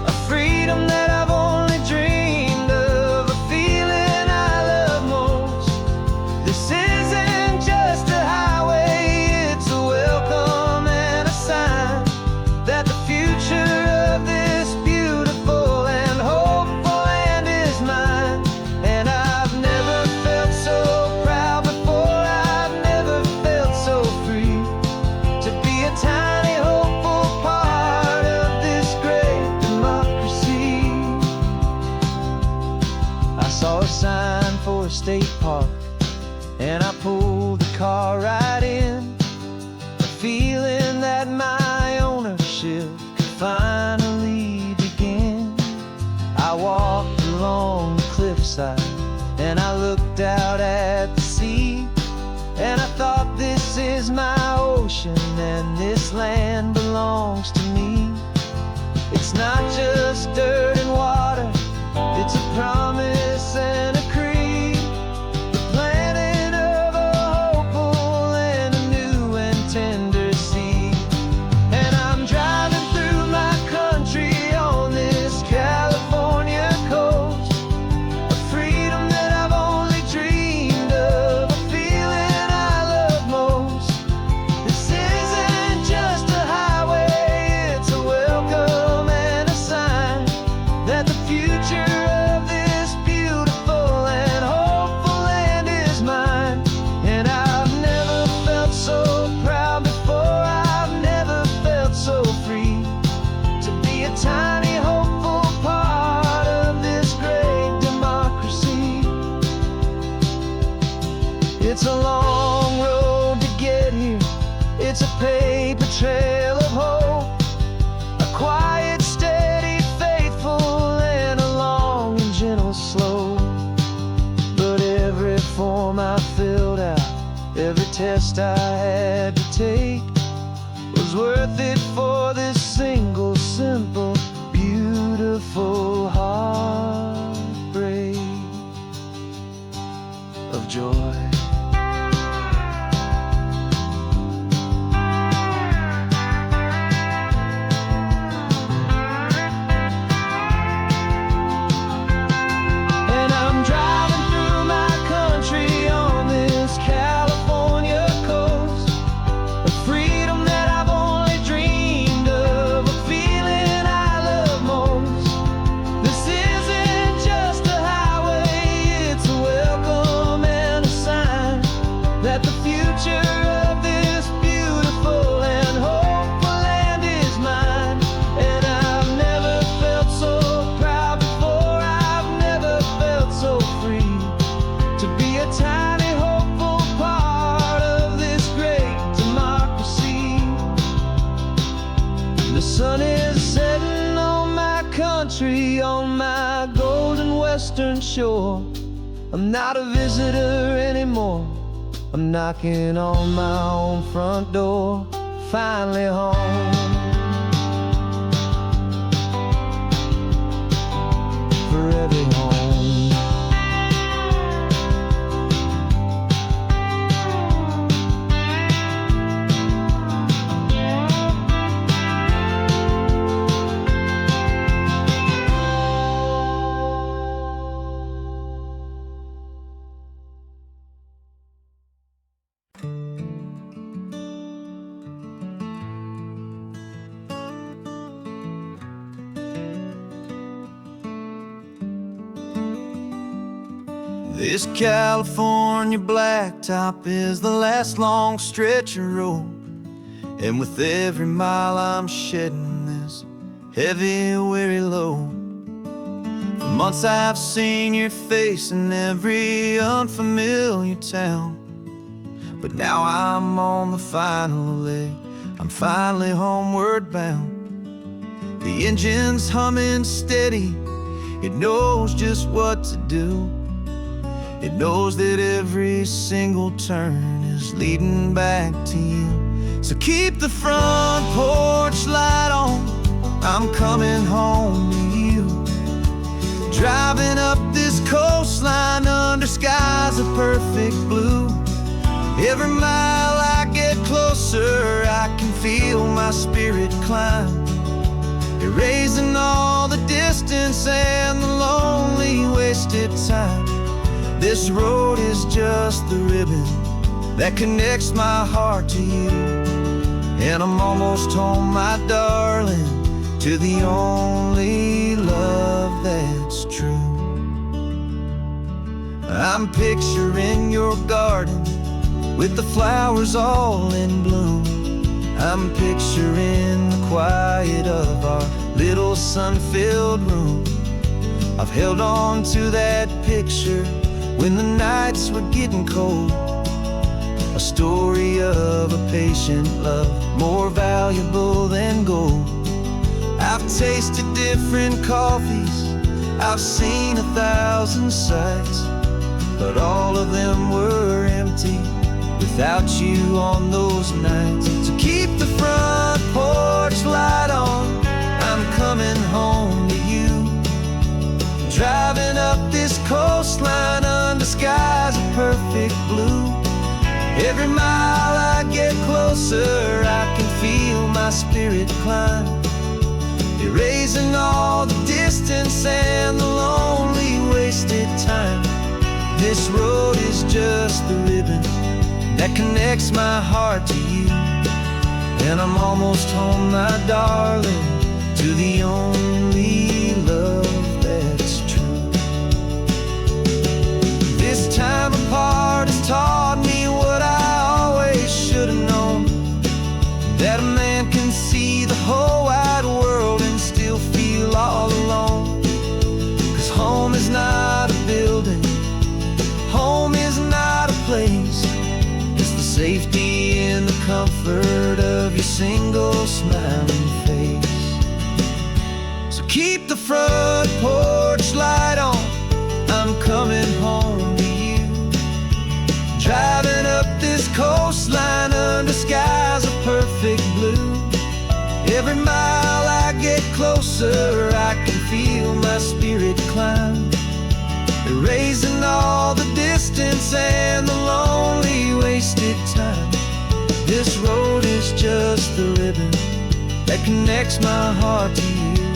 Speaker 2: a freedom that I've only dreamed of, a feeling I love most. This isn't just a highway, it's a welcome and a sign that the future of this beautiful and hopeful land is mine. And I've never felt so proud before, I've never felt so free, to be a tiny hopeful part of this great democracy. I saw a sign for a state park, and I pulled the car right in, a feeling that my ownership could finally begin. I walked along the cliffside and I looked out at the sea, and I thought, this is my ocean and this land belongs to me. It's not just dirt and water, it's a promise and a creed, the planting of a hopeful and a new and tender seed. And I'm driving through my country on this California coast, a freedom that I've only dreamed of, a feeling I love most. This isn't just a highway, it's a welcome and a sign that the future of this beautiful and hopeful land is mine. And I've never felt so proud before, I've never felt so free, to be a tiny hopeful part of this great democracy. It's a long road to get here, it's a paper trail of hope, a quiet, steady
Speaker 1: I filled out, every test I had to take was worth it for this single, simple, beautiful heartbreak of joy. On my golden western shore, I'm not a visitor anymore. I'm knocking on my own front door, finally home. Forever home. This California blacktop is the last long stretch of road, and with every mile I'm shedding this heavy, weary load. For months I've seen your face in every unfamiliar town, but now I'm on the final leg, I'm finally homeward bound. The engine's humming steady, it knows just what to do. It knows that every single turn is leading back to you. So keep the front porch light on, I'm coming home to you. Driving up this coastline under skies of perfect blue. Every mile I get closer, I can feel my spirit climb, erasing all the distance and the lonely wasted time. This road is just the ribbon that connects my heart to you, and I'm almost home, my darling, to the only love that's true. I'm picturing your garden with the flowers all in bloom. I'm picturing the quiet of our little sun-filled room. I've held on to that picture when the nights were getting cold, a story of a patient love, more valuable than gold. I've tasted different coffees, I've seen 1,000 sights, but all of them were empty without you on those nights. So keep the front porch light on, I'm coming home to you. Driving up this coastline under skies of perfect blue. Every mile I get closer, I can feel my spirit climb, erasing all the distance and the lonely wasted time. This road is just the ribbon that connects my heart to you, and I'm almost home, my darling, to the only love that's true. This time apart has taught me what I always should have known, that a man can see the whole wide world and still feel all alone. 'Cause home is not a building, home is not a place, it's the safety and the comfort of your single smiling face. So keep the front porch light on, I'm coming home to you. coastline under skies of perfect blue. Every mile I get closer, I can feel my spirit climb, erasing all the distance and the lonely wasted time. This road is just the ribbon that connects my heart to you,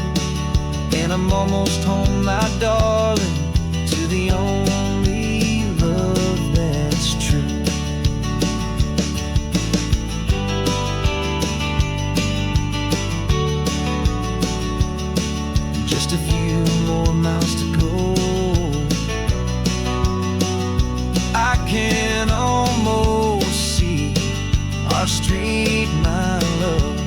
Speaker 1: and I'm almost home, my darling, to the only love that's true. Just a few more miles to go, I can almost see our street, my love,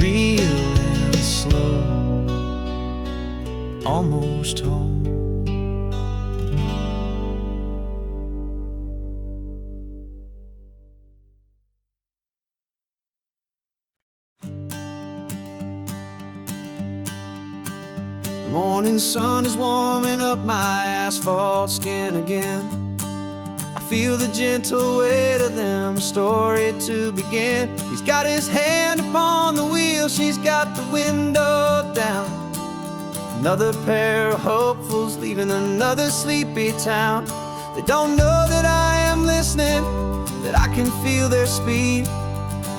Speaker 1: real and slow, almost home. The morning sun is warming up my asphalt skin again. I feel the gentle weight of them, a story to begin. He's got his hand upon the wheel, she's got the window down. Another pair of hopefuls leaving another sleepy town. They don't know that I am listening, that I can feel their speed,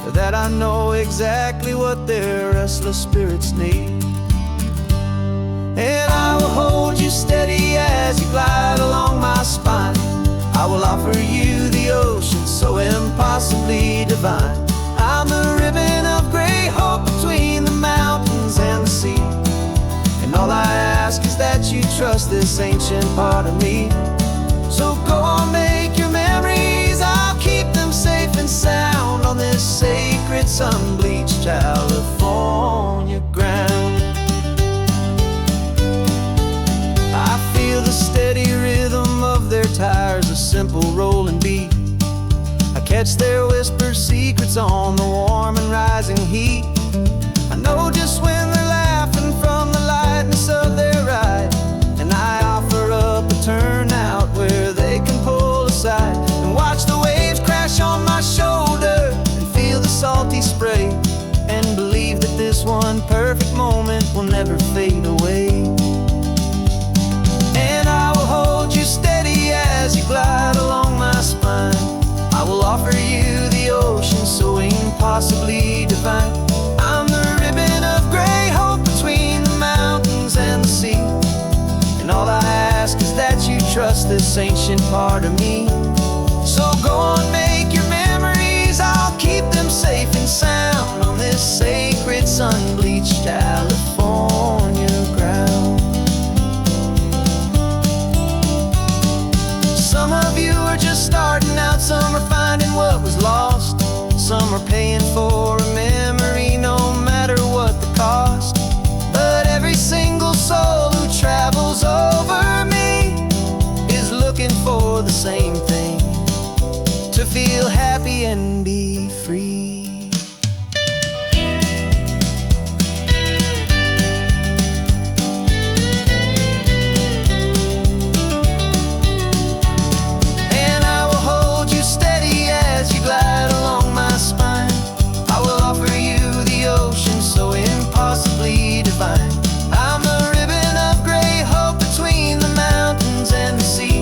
Speaker 1: or that I know exactly what their restless spirits need. And I will hold you steady as you glide along my spine. I will offer you the ocean so impossibly divine. I'm the ribbon of gray hope between the mountains and the sea, and all I ask is that you trust this ancient part of me. So go on, make your memories, I'll keep them safe and sound on this sacred sun-bleached California ground. I feel the steady rhythm of their tires, a simple rolling beat. I catch their whispered secrets on the warm and rising heat. I know just when they're laughing from the lightness of their ride, and I offer up a turnout where they can pull aside and watch the waves crash on my shoulder and feel the salty spray, and believe that this one perfect moment will never fade away. And I will hold you steady as you glide along my spine. I will offer you the ocean so impossibly divine. I'm the ribbon of gray hope between the mountains and the sea, and all I ask is that you trust this ancient part of me. So go on, make your memories, I'll keep them safe and sound on this sacred sun-bleached California ground. Some of you are just starting out, some are finding what was lost, some are paying for a memory no matter what the cost. But every single soul who travels over me is looking for the same thing, to feel happy and be free. Glide along my spine. I will offer you the ocean so impossibly divine. I'm the ribbon of gray hope between the mountains and the sea,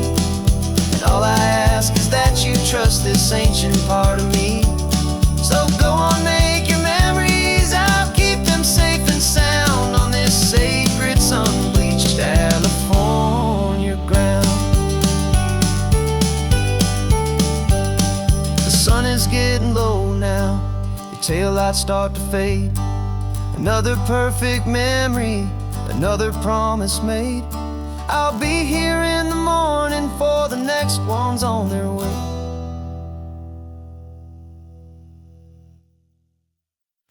Speaker 1: and all I ask is that you trust this ancient part of me. So go on, make your memories, I'll keep them safe and sound on this sacred sun-bleached California ground. Sun is getting low now, your taillights start to fade. Another perfect memory, another promise made. I'll be here in the morning for the next ones on their way.